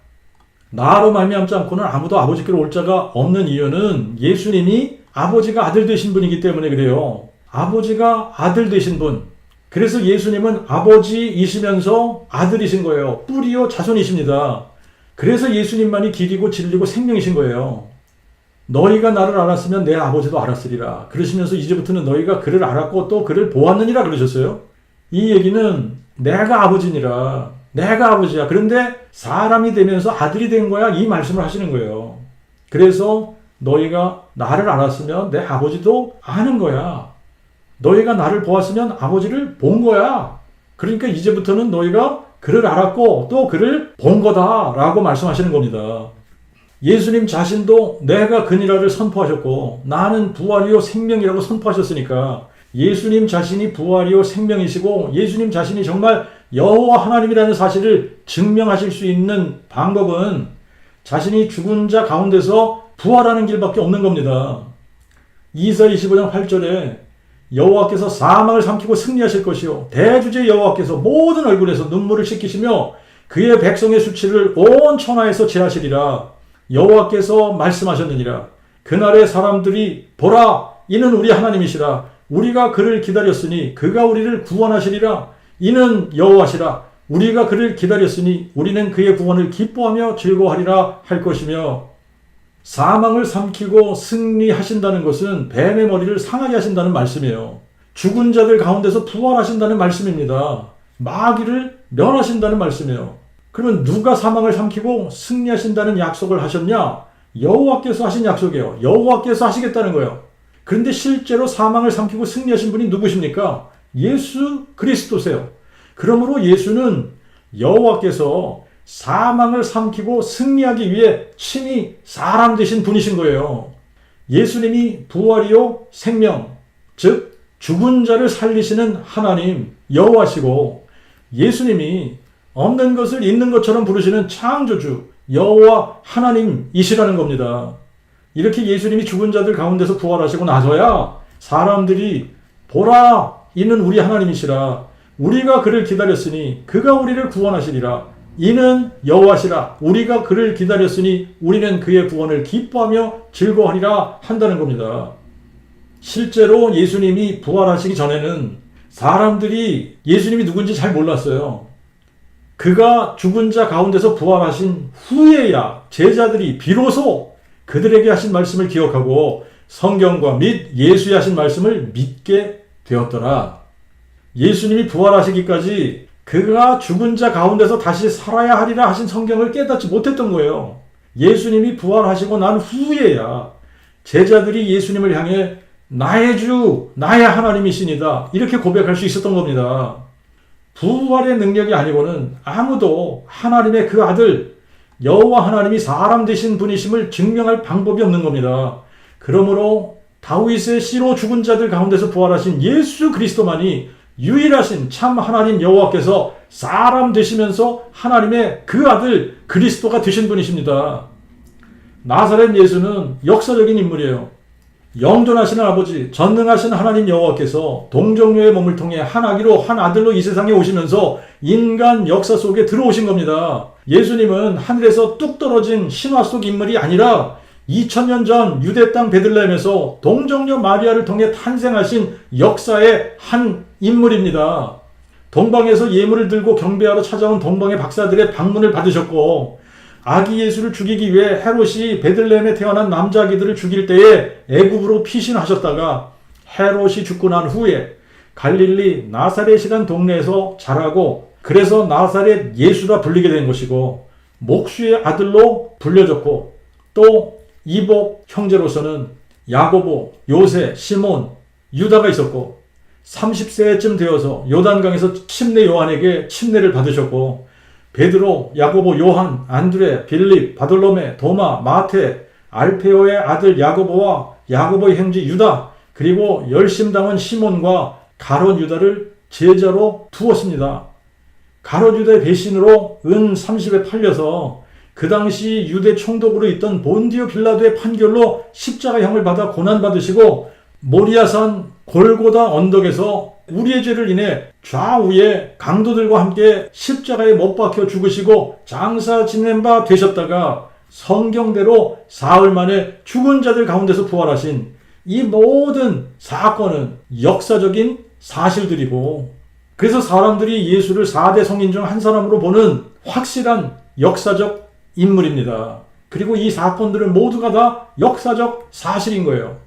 나로 말미암지 않고는 아무도 아버지께로 올 자가 없는 이유는 예수님이 아버지가 아들 되신 분이기 때문에 그래요. 아버지가 아들 되신 분. 그래서 예수님은 아버지이시면서 아들이신 거예요. 뿌리요 자손이십니다. 그래서 예수님만이 길이고 진리고 생명이신 거예요. 너희가 나를 알았으면 내 아버지도 알았으리라. 그러시면서 이제부터는 너희가 그를 알았고 또 그를 보았느니라 그러셨어요. 이 얘기는 내가 아버지니라. 내가 아버지야. 그런데 사람이 되면서 아들이 된 거야. 이 말씀을 하시는 거예요. 그래서 너희가 나를 알았으면 내 아버지도 아는 거야. 너희가 나를 보았으면 아버지를 본 거야. 그러니까 이제부터는 너희가 그를 알았고 또 그를 본 거다라고 말씀하시는 겁니다. 예수님 자신도 내가 그니라를 선포하셨고 나는 부활이요 생명이라고 선포하셨으니까 예수님 자신이 부활이요 생명이시고 예수님 자신이 정말 여호와 하나님이라는 사실을 증명하실 수 있는 방법은 자신이 죽은 자 가운데서 부활하는 길밖에 없는 겁니다. 이사 25장 8절에 여호와께서 사망을 삼키고 승리하실 것이요 대주제 여호와께서 모든 얼굴에서 눈물을 씻기시며 그의 백성의 수치를 온 천하에서 제하시리라. 여호와께서 말씀하셨느니라. 그날의 사람들이 보라 이는 우리 하나님이시라. 우리가 그를 기다렸으니 그가 우리를 구원하시리라. 이는 여호와시라. 우리가 그를 기다렸으니 우리는 그의 구원을 기뻐하며 즐거워하리라 할 것이며 사망을 삼키고 승리하신다는 것은 뱀의 머리를 상하게 하신다는 말씀이에요. 죽은 자들 가운데서 부활하신다는 말씀입니다. 마귀를 멸하신다는 말씀이에요. 그러면 누가 사망을 삼키고 승리하신다는 약속을 하셨냐? 여호와께서 하신 약속이에요. 여호와께서 하시겠다는 거예요. 그런데 실제로 사망을 삼키고 승리하신 분이 누구십니까? 예수 그리스도세요. 그러므로 예수는 여호와께서 사망을 삼키고 승리하기 위해 친히 사람 되신 분이신 거예요. 예수님이 부활이요 생명, 즉 죽은 자를 살리시는 하나님 여호와시고, 예수님이 없는 것을 있는 것처럼 부르시는 창조주 여호와 하나님이시라는 겁니다. 이렇게 예수님이 죽은 자들 가운데서 부활하시고 나서야 사람들이 보라, 이는 우리 하나님이시라, 우리가 그를 기다렸으니 그가 우리를 구원하시리라, 이는 여호와시라, 우리가 그를 기다렸으니 우리는 그의 구원을 기뻐하며 즐거워하리라 한다는 겁니다. 실제로 예수님이 부활하시기 전에는 사람들이 예수님이 누군지 잘 몰랐어요. 그가 죽은 자 가운데서 부활하신 후에야 제자들이 비로소 그들에게 하신 말씀을 기억하고 성경과 및 예수의 하신 말씀을 믿게 되었더라. 예수님이 부활하시기까지 그가 죽은 자 가운데서 다시 살아야 하리라 하신 성경을 깨닫지 못했던 거예요. 예수님이 부활하시고 난 후에야 제자들이 예수님을 향해 나의 주, 나의 하나님이시니다, 이렇게 고백할 수 있었던 겁니다. 부활의 능력이 아니고는 아무도 하나님의 그 아들 여호와 하나님이 사람 되신 분이심을 증명할 방법이 없는 겁니다. 그러므로 다윗의 씨로 죽은 자들 가운데서 부활하신 예수 그리스도만이 유일하신 참 하나님 여호와께서 사람 되시면서 하나님의 그 아들 그리스도가 되신 분이십니다. 나사렛 예수는 역사적인 인물이에요. 영존하시는 아버지, 전능하신 하나님 여호와께서 동정녀의 몸을 통해 한 아기로 한 아들로 이 세상에 오시면서 인간 역사 속에 들어오신 겁니다. 예수님은 하늘에서 뚝 떨어진 신화 속 인물이 아니라 2000년 전 유대 땅 베들레헴에서 동정녀 마리아를 통해 탄생하신 역사의 한 인물입니다. 동방에서 예물을 들고 경배하러 찾아온 동방의 박사들의 방문을 받으셨고, 아기 예수를 죽이기 위해 헤롯이 베들레헴에 태어난 남자 아기들을 죽일 때에 애굽으로 피신하셨다가 헤롯이 죽고 난 후에 갈릴리 나사렛이란 동네에서 자라고, 그래서 나사렛 예수라 불리게 된 것이고, 목수의 아들로 불려졌고, 또 이복 형제로서는 야고보, 요새, 시몬, 유다가 있었고, 30세쯤 되어서 요단강에서 침례 요한에게 침례를 받으셨고, 베드로, 야고보, 요한, 안드레, 빌립, 바돌로메, 도마, 마테, 알페오의 아들 야고보와 야고보의 형제 유다, 그리고 열심당원 시몬과 가롯 유다를 제자로 두었습니다. 가롯 유다의 배신으로 은 30에 팔려서 그 당시 유대 총독으로 있던 본디오 빌라도의 판결로 십자가형을 받아 고난받으시고, 모리아산 골고다 언덕에서 우리의 죄를 인해 좌우에 강도들과 함께 십자가에 못 박혀 죽으시고 장사 지낸 바 되셨다가 성경대로 사흘 만에 죽은 자들 가운데서 부활하신 이 모든 사건은 역사적인 사실들이고, 그래서 사람들이 예수를 4대 성인 중 한 사람으로 보는 확실한 역사적 인물입니다. 그리고 이 사건들은 모두가 다 역사적 사실인 거예요.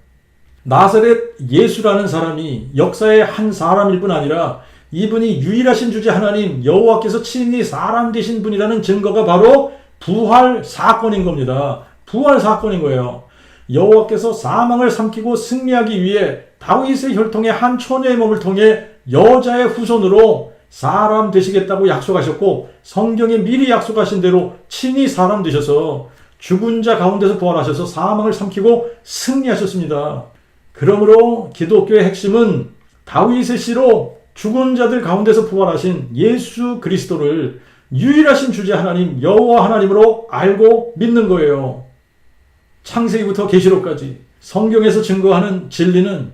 나사렛 예수라는 사람이 역사의 한 사람일 뿐 아니라 이분이 유일하신 주제 하나님 여호와께서 친히 사람 되신 분이라는 증거가 바로 부활 사건인 겁니다. 부활 사건인 거예요. 여호와께서 사망을 삼키고 승리하기 위해 다윗의 혈통의 한 처녀의 몸을 통해 여자의 후손으로 사람 되시겠다고 약속하셨고, 성경에 미리 약속하신 대로 친히 사람 되셔서 죽은 자 가운데서 부활하셔서 사망을 삼키고 승리하셨습니다. 그러므로 기독교의 핵심은 다윗의 씨로 죽은 자들 가운데서 부활하신 예수 그리스도를 유일하신 주제 하나님 여호와 하나님으로 알고 믿는 거예요. 창세기부터 계시록까지 성경에서 증거하는 진리는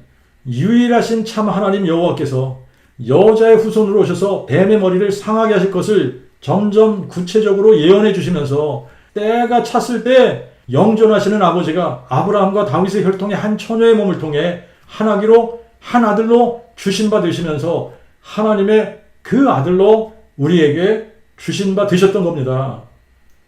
유일하신 참 하나님 여호와께서 여자의 후손으로 오셔서 뱀의 머리를 상하게 하실 것을 점점 구체적으로 예언해 주시면서 때가 찼을 때 영존하시는 아버지가 아브라함과 다윗의 혈통의 한 처녀의 몸을 통해 한 아기로 한 아들로 주신 바 되시면서 하나님의 그 아들로 우리에게 주신 바 되셨던 겁니다.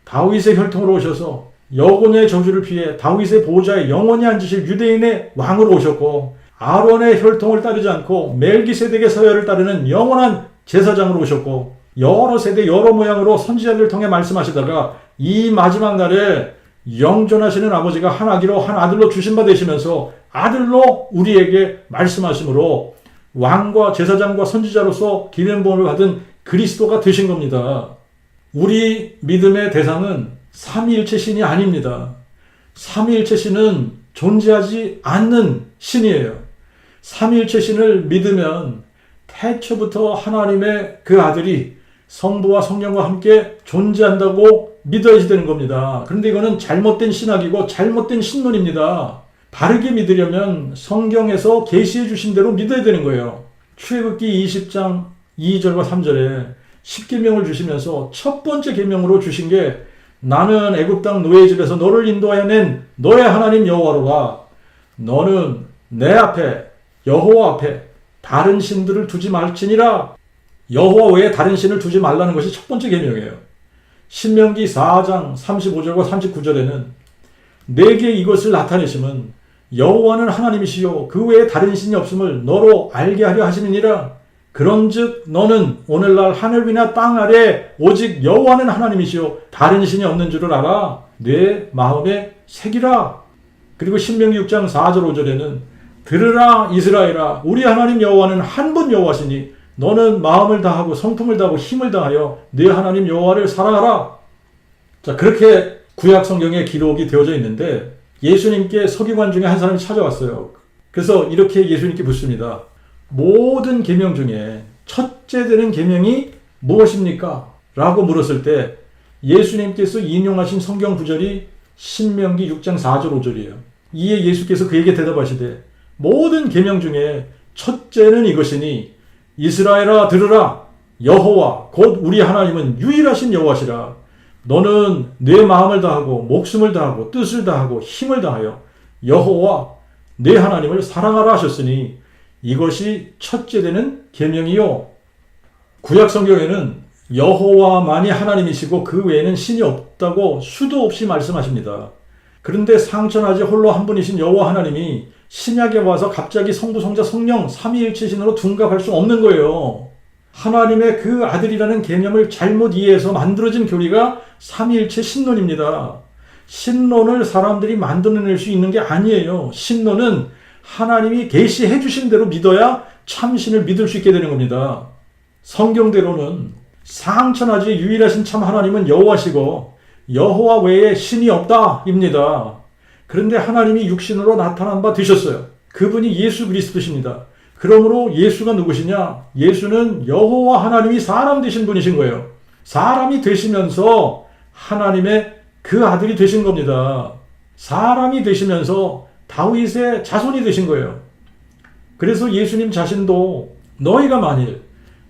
다윗의 혈통으로 오셔서 여고의 저주를 피해 다윗의 보좌에 영원히 앉으실 유대인의 왕으로 오셨고, 아론의 혈통을 따르지 않고 멜기세덱의 서열을 따르는 영원한 제사장으로 오셨고, 여러 세대 여러 모양으로 선지자들을 통해 말씀하시다가 이 마지막 날에 영존하시는 아버지가 한 아기로 한 아들로 주신 바 되시면서 아들로 우리에게 말씀하심으로 왕과 제사장과 선지자로서 기름부음을 받은 그리스도가 되신 겁니다. 우리 믿음의 대상은 삼위일체 신이 아닙니다. 삼위일체 신은 존재하지 않는 신이에요. 삼위일체 신을 믿으면 태초부터 하나님의 그 아들이 성부와 성령과 함께 존재한다고 믿어야지 되는 겁니다. 그런데 이거는 잘못된 신학이고 잘못된 신론입니다. 바르게 믿으려면 성경에서 계시해 주신 대로 믿어야 되는 거예요. 출애굽기 20장 2절과 3절에 10계명을 주시면서 첫 번째 계명으로 주신 게 나는 애굽 땅 노예 집에서 너를 인도하여 낸 너의 하나님 여호와로라. 너는 내 앞에 여호와 앞에 다른 신들을 두지 말지니라. 여호와 외에 다른 신을 두지 말라는 것이 첫 번째 계명이에요. 신명기 4장 35절과 39절에는 내게 이것을 나타내심은 여호와는 하나님이시요 그 외에 다른 신이 없음을 너로 알게 하려 하심이니라. 그런즉 너는 오늘날 하늘 위나 땅 아래 오직 여호와는 하나님이시요 다른 신이 없는 줄을 알아 내 마음에 새기라. 그리고 신명기 6장 4절 5절에는 들으라 이스라엘아 우리 하나님 여호와는 한 분 여호와시니 너는 마음을 다하고 성품을 다하고 힘을 다하여 네 하나님 여호와를 사랑하라. 자, 그렇게 구약 성경에 기록이 되어져 있는데 예수님께 서기관 중에 한 사람이 찾아왔어요. 그래서 이렇게 예수님께 묻습니다. 모든 계명 중에 첫째 되는 계명이 무엇입니까? 라고 물었을 때 예수님께서 인용하신 성경 구절이 신명기 6장 4절 5절이에요. 이에 예수께서 그에게 대답하시되 모든 계명 중에 첫째는 이것이니 이스라엘아 들으라 여호와 곧 우리 하나님은 유일하신 여호와시라. 너는 내 마음을 다하고 목숨을 다하고 뜻을 다하고 힘을 다하여 여호와 내 하나님을 사랑하라 하셨으니 이것이 첫째 되는 계명이요. 구약 성경에는 여호와만이 하나님이시고 그 외에는 신이 없다고 수도 없이 말씀하십니다. 그런데 상천하지 홀로 한 분이신 여호와 하나님이 신약에 와서 갑자기 성부 성자 성령 삼위일체 신으로 둔갑할 수 없는 거예요. 하나님의 그 아들이라는 개념을 잘못 이해해서 만들어진 교리가 삼위일체 신론입니다. 신론을 사람들이 만들어낼 수 있는 게 아니에요. 신론은 하나님이 계시해 주신 대로 믿어야 참신을 믿을 수 있게 되는 겁니다. 성경대로는 상천하지 유일하신 참 하나님은 여호와시고 여호와 외에 신이 없다입니다. 그런데 하나님이 육신으로 나타난 바 되셨어요. 그분이 예수 그리스도십니다. 그러므로 예수가 누구시냐? 예수는 여호와 하나님이 사람 되신 분이신 거예요. 사람이 되시면서 하나님의 그 아들이 되신 겁니다. 사람이 되시면서 다윗의 자손이 되신 거예요. 그래서 예수님 자신도 너희가 만일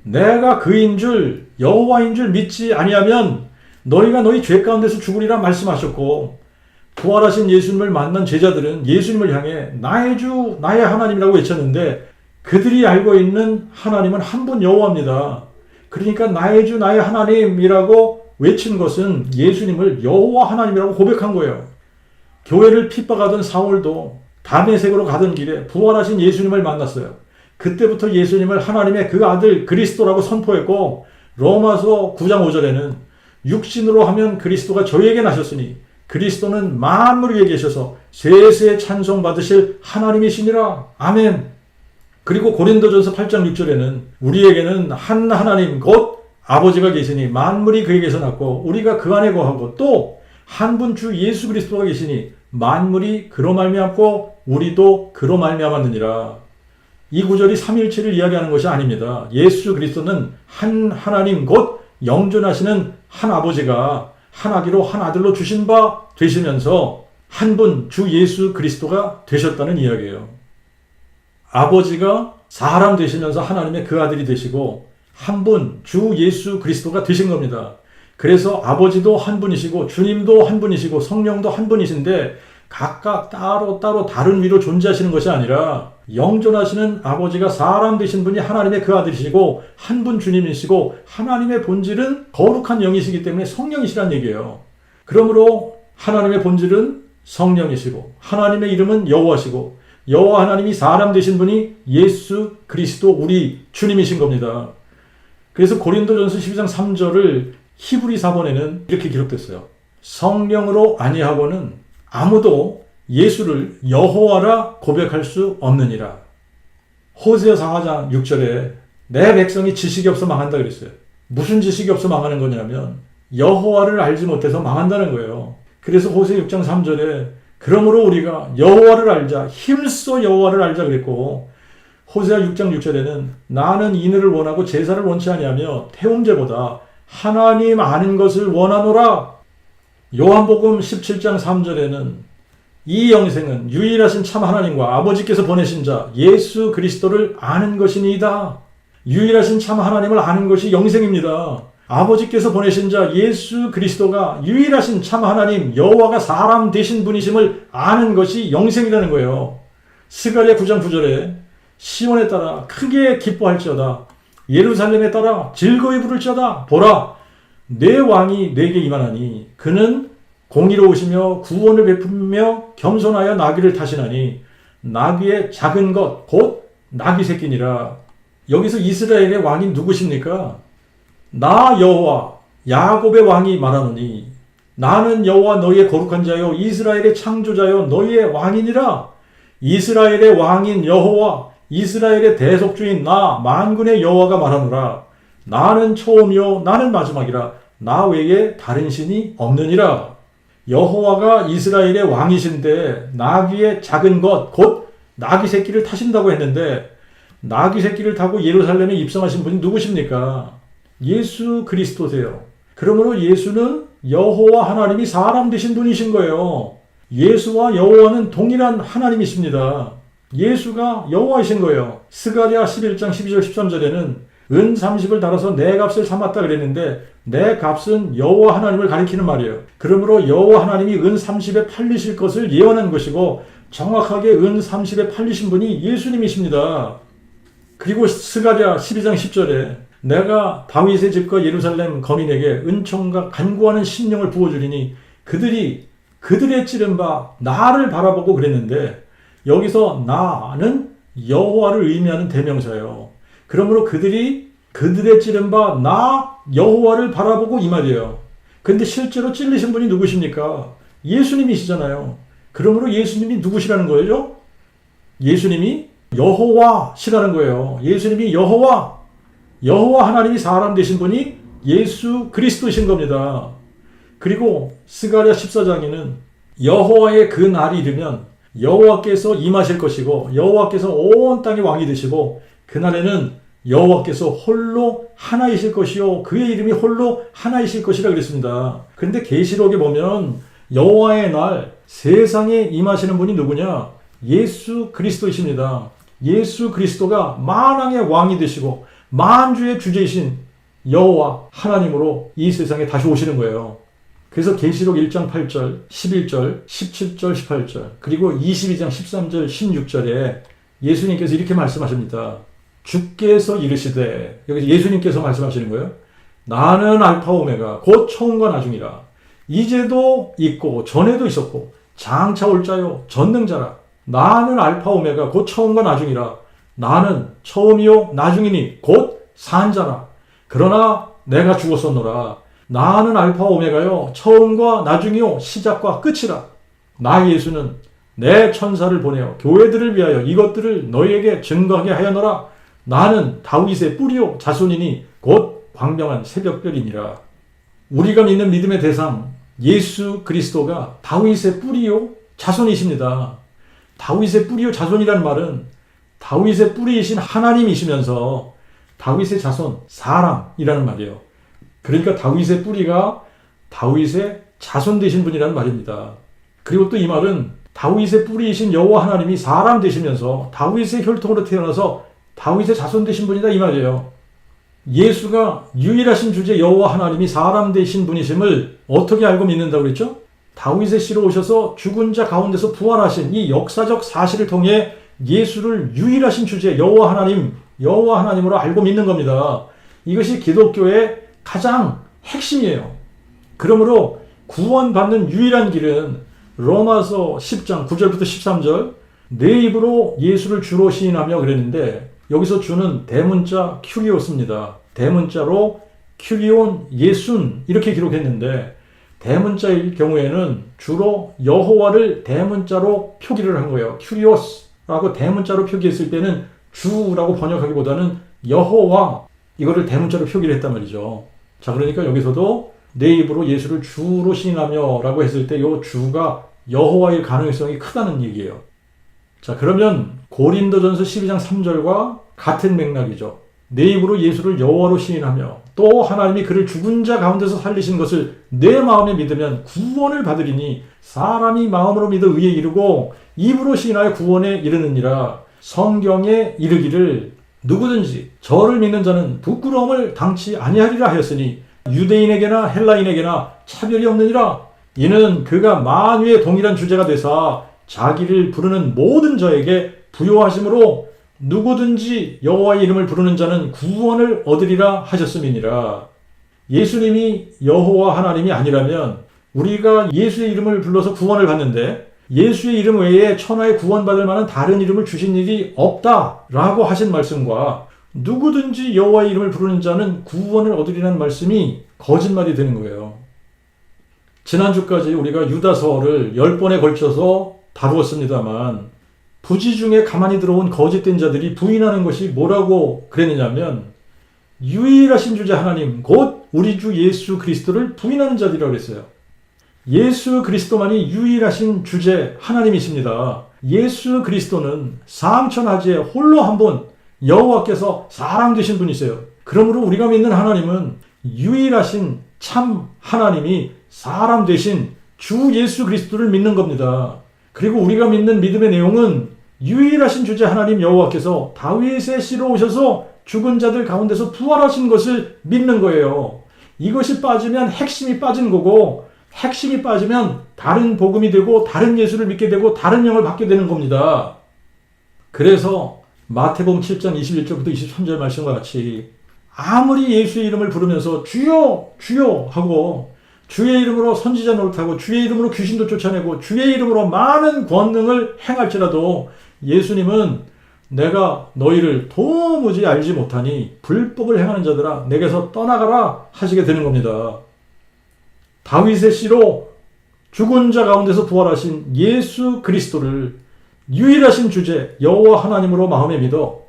내가 그인 줄 여호와인 줄 믿지 아니하면 너희가 너희 죄 가운데서 죽으리라 말씀하셨고 부활하신 예수님을 만난 제자들은 예수님을 향해 나의 주 나의 하나님이라고 외쳤는데 그들이 알고 있는 하나님은 한 분 여호와입니다. 그러니까 나의 주 나의 하나님이라고 외친 것은 예수님을 여호와 하나님이라고 고백한 거예요. 교회를 핍박하던 사울도 다메섹으로 가던 길에 부활하신 예수님을 만났어요. 그때부터 예수님을 하나님의 그 아들 그리스도라고 선포했고 로마서 9장 5절에는 육신으로 하면 그리스도가 저희에게 나셨으니 그리스도는 만물 위에 계셔서 세세에 찬송 받으실 하나님이시니라. 아멘. 그리고 고린도전서 8장 6절에는 우리에게는 한 하나님 곧 아버지가 계시니 만물이 그에게서 났고 우리가 그 안에 거하고 또 한 분 주 예수 그리스도가 계시니 만물이 그로 말미암고 우리도 그로 말미암았느니라. 이 구절이 삼위일체를 이야기하는 것이 아닙니다. 예수 그리스도는 한 하나님 곧 영존하시는 한 아버지가 한 아기로 한 아들로 주신 바 되시면서 한 분 주 예수 그리스도가 되셨다는 이야기예요. 아버지가 사람 되시면서 하나님의 그 아들이 되시고 한 분 주 예수 그리스도가 되신 겁니다. 그래서 아버지도 한 분이시고 주님도 한 분이시고 성령도 한 분이신데 각각 따로 다른 위로 존재하시는 것이 아니라 영존하시는 아버지가 사람 되신 분이 하나님의 그 아들이시고 한 분 주님이시고 하나님의 본질은 거룩한 영이시기 때문에 성령이시란 얘기예요. 그러므로 하나님의 본질은 성령이시고 하나님의 이름은 여호와시고 여호와 하나님이 사람 되신 분이 예수 그리스도 우리 주님이신 겁니다. 그래서 고린도전서 12장 3절을 히브리 4번에는 이렇게 기록됐어요. 성령으로 아니하고는 아무도 예수를 여호와라 고백할 수 없느니라. 호세아 4장 6절에 내 백성이 지식이 없어 망한다 그랬어요. 무슨 지식이 없어 망하는 거냐면 여호와를 알지 못해서 망한다는 거예요. 그래서 호세아 6장 3절에 그러므로 우리가 여호와를 알자, 힘써 여호와를 알자 그랬고, 호세아 6장 6절에는 나는 인을 원하고 제사를 원치 아니하며 태움제보다 하나님 아는 것을 원하노라. 요한복음 17장 3절에는 이 영생은 유일하신 참 하나님과 아버지께서 보내신 자 예수 그리스도를 아는 것이니이다. 유일하신 참 하나님을 아는 것이 영생입니다. 아버지께서 보내신 자 예수 그리스도가 유일하신 참 하나님 여호와가 사람 되신 분이심을 아는 것이 영생이라는 거예요. 스가랴 9장 9절에 시온에 따라 크게 기뻐할지어다. 예루살렘에 따라 즐거이 부를지어다. 보라, 내 왕이 내게 임하나니 그는 공의로우시며 구원을 베푸며 겸손하여 나귀를 타시나니 나귀의 작은 것 곧 나귀 새끼니라. 여기서 이스라엘의 왕이 누구십니까? 나 여호와 야곱의 왕이 말하노니 나는 여호와 너희의 거룩한 자요 이스라엘의 창조자요 너희의 왕이니라. 이스라엘의 왕인 여호와 이스라엘의 대속주인 나 만군의 여호와가 말하노라. 나는 처음이요 나는 마지막이라. 나 외에 다른 신이 없느니라. 여호와가 이스라엘의 왕이신데 나귀의 작은 것 곧 나귀 새끼를 타신다고 했는데 나귀 새끼를 타고 예루살렘에 입성하신 분이 누구십니까? 예수 그리스도세요. 그러므로 예수는 여호와 하나님이 사람 되신 분이신 거예요. 예수와 여호와는 동일한 하나님이십니다. 예수가 여호와이신 거예요. 스가랴 11장 12절 13절에는 은 30을 달아서 내 값을 삼았다 그랬는데 내 값은 여호와 하나님을 가리키는 말이에요. 그러므로 여호와 하나님이 은 30에 팔리실 것을 예언한 것이고 정확하게 은 30에 팔리신 분이 예수님이십니다. 그리고 스가랴 12장 10절에 내가 다윗의 집과 예루살렘 거민에게 은총과 간구하는 심령을 부어주리니 그들의 찌른 바 나를 바라보고 그랬는데 여기서 나는 여호와를 의미하는 대명사예요. 그러므로 그들의 찌른 바 나 여호와를 바라보고 이 말이에요. 근데 실제로 찔리신 분이 누구십니까? 예수님이시잖아요. 그러므로 예수님이 누구시라는 거예요? 예수님이 여호와시라는 거예요. 예수님이 여호와 하나님이 사람 되신 분이 예수 그리스도이신 겁니다. 그리고 스가랴 14장에는 여호와의 그 날이 이르면 여호와께서 임하실 것이고 여호와께서 온 땅의 왕이 되시고 그날에는 여호와께서 홀로 하나이실 것이요 그의 이름이 홀로 하나이실 것이라 그랬습니다. 그런데 계시록에 보면 여호와의 날 세상에 임하시는 분이 누구냐? 예수 그리스도이십니다. 예수 그리스도가 만왕의 왕이 되시고 만주의 주제이신 여호와 하나님으로 이 세상에 다시 오시는 거예요. 그래서 계시록 1장 8절, 11절, 17절, 18절 그리고 22장 13절, 16절에 예수님께서 이렇게 말씀하십니다. 주께서 이르시되, 여기서 예수님께서 말씀하시는 거예요. 나는 알파 오메가 곧 처음과 나중이라. 이제도 있고 전에도 있었고 장차 올 자요 전능자라. 나는 알파 오메가 곧 처음과 나중이라. 나는 처음이요 나중이니 곧 산자라. 그러나 내가 죽었었노라. 나는 알파 오메가요 처음과 나중이요 시작과 끝이라. 나 예수는 내 천사를 보내어 교회들을 위하여 이것들을 너희에게 증거하게 하여노라. 나는 다윗의 뿌리요 자손이니 곧 광명한 새벽별이니라. 우리가 믿는 믿음의 대상 예수 그리스도가 다윗의 뿌리요 자손이십니다. 다윗의 뿌리요 자손이라는 말은 다윗의 뿌리이신 하나님이시면서 다윗의 자손 사람이라는 말이에요. 그러니까 다윗의 뿌리가 다윗의 자손 되신 분이라는 말입니다. 그리고 또 이 말은 다윗의 뿌리이신 여호와 하나님이 사람 되시면서 다윗의 혈통으로 태어나서 다윗의 자손 되신 분이다 이 말이에요. 예수가 유일하신 주제 여호와 하나님이 사람 되신 분이심을 어떻게 알고 믿는다고 그랬죠? 다윗의 씨로 오셔서 죽은 자 가운데서 부활하신 이 역사적 사실을 통해 예수를 유일하신 주제 여호와 하나님으로 알고 믿는 겁니다. 이것이 기독교의 가장 핵심이에요. 그러므로 구원받는 유일한 길은 로마서 10장 9절부터 13절 내 입으로 예수를 주로 시인하며 그랬는데 여기서 주는 대문자 큐리오스입니다. 대문자로 큐리온 예순 이렇게 기록했는데 대문자일 경우에는 주로 여호와를 대문자로 표기를 한 거예요. 큐리오스라고 대문자로 표기했을 때는 주라고 번역하기보다는 여호와, 이거를 대문자로 표기를 했단 말이죠. 자, 그러니까 여기서도 내 입으로 예수를 주로 시인하며 라고 했을 때 이 주가 여호와일 가능성이 크다는 얘기예요. 자, 그러면 고린도전서 12장 3절과 같은 맥락이죠. 내 입으로 예수를 여호와로 시인하며 또 하나님이 그를 죽은 자 가운데서 살리신 것을 내 마음에 믿으면 구원을 받으리니 사람이 마음으로 믿어 의에 이르고 입으로 시인하여 구원에 이르느니라. 성경에 이르기를 누구든지 저를 믿는 자는 부끄러움을 당치 아니하리라 하였으니 유대인에게나 헬라인에게나 차별이 없느니라. 이는 그가 만유의 동일한 주제가 되사 자기를 부르는 모든 자에게 부요하심으로 누구든지 여호와의 이름을 부르는 자는 구원을 얻으리라 하셨음이니라. 예수님이 여호와 하나님이 아니라면 우리가 예수의 이름을 불러서 구원을 받는데 예수의 이름 외에 천하에 구원받을 만한 다른 이름을 주신 일이 없다라고 하신 말씀과 누구든지 여호와의 이름을 부르는 자는 구원을 얻으리라는 말씀이 거짓말이 되는 거예요. 지난주까지 우리가 유다서를 10번에 걸쳐서 다루었습니다만 부지 중에 가만히 들어온 거짓된 자들이 부인하는 것이 뭐라고 그랬느냐면 유일하신 주제 하나님 곧 우리 주 예수 그리스도를 부인하는 자들이라고 그랬어요. 예수 그리스도만이 유일하신 주제 하나님이십니다. 예수 그리스도는 삼천하지에 홀로 한 분 여호와께서 사람 되신 분이세요. 그러므로 우리가 믿는 하나님은 유일하신 참 하나님이 사람 되신 주 예수 그리스도를 믿는 겁니다. 그리고 우리가 믿는 믿음의 내용은 유일하신 주제 하나님 여호와께서 다윗의 씨로 오셔서 죽은 자들 가운데서 부활하신 것을 믿는 거예요. 이것이 빠지면 핵심이 빠진 거고 핵심이 빠지면 다른 복음이 되고 다른 예수를 믿게 되고 다른 영을 받게 되는 겁니다. 그래서 마태복음 7장 21절부터 23절 말씀과 같이 아무리 예수의 이름을 부르면서 주여 주여 하고 주의 이름으로 선지자 노릇하고 주의 이름으로 귀신도 쫓아내고 주의 이름으로 많은 권능을 행할지라도 예수님은 내가 너희를 도무지 알지 못하니 불법을 행하는 자들아 내게서 떠나가라 하시게 되는 겁니다. 다윗의 씨로 죽은 자 가운데서 부활하신 예수 그리스도를 유일하신 주제 여호와 하나님으로 마음에 믿어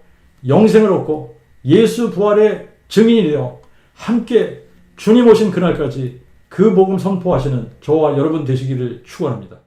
영생을 얻고 예수 부활의 증인이 되어 함께 주님 오신 그날까지 그 복음 선포하시는 저와 여러분 되시기를 축원합니다.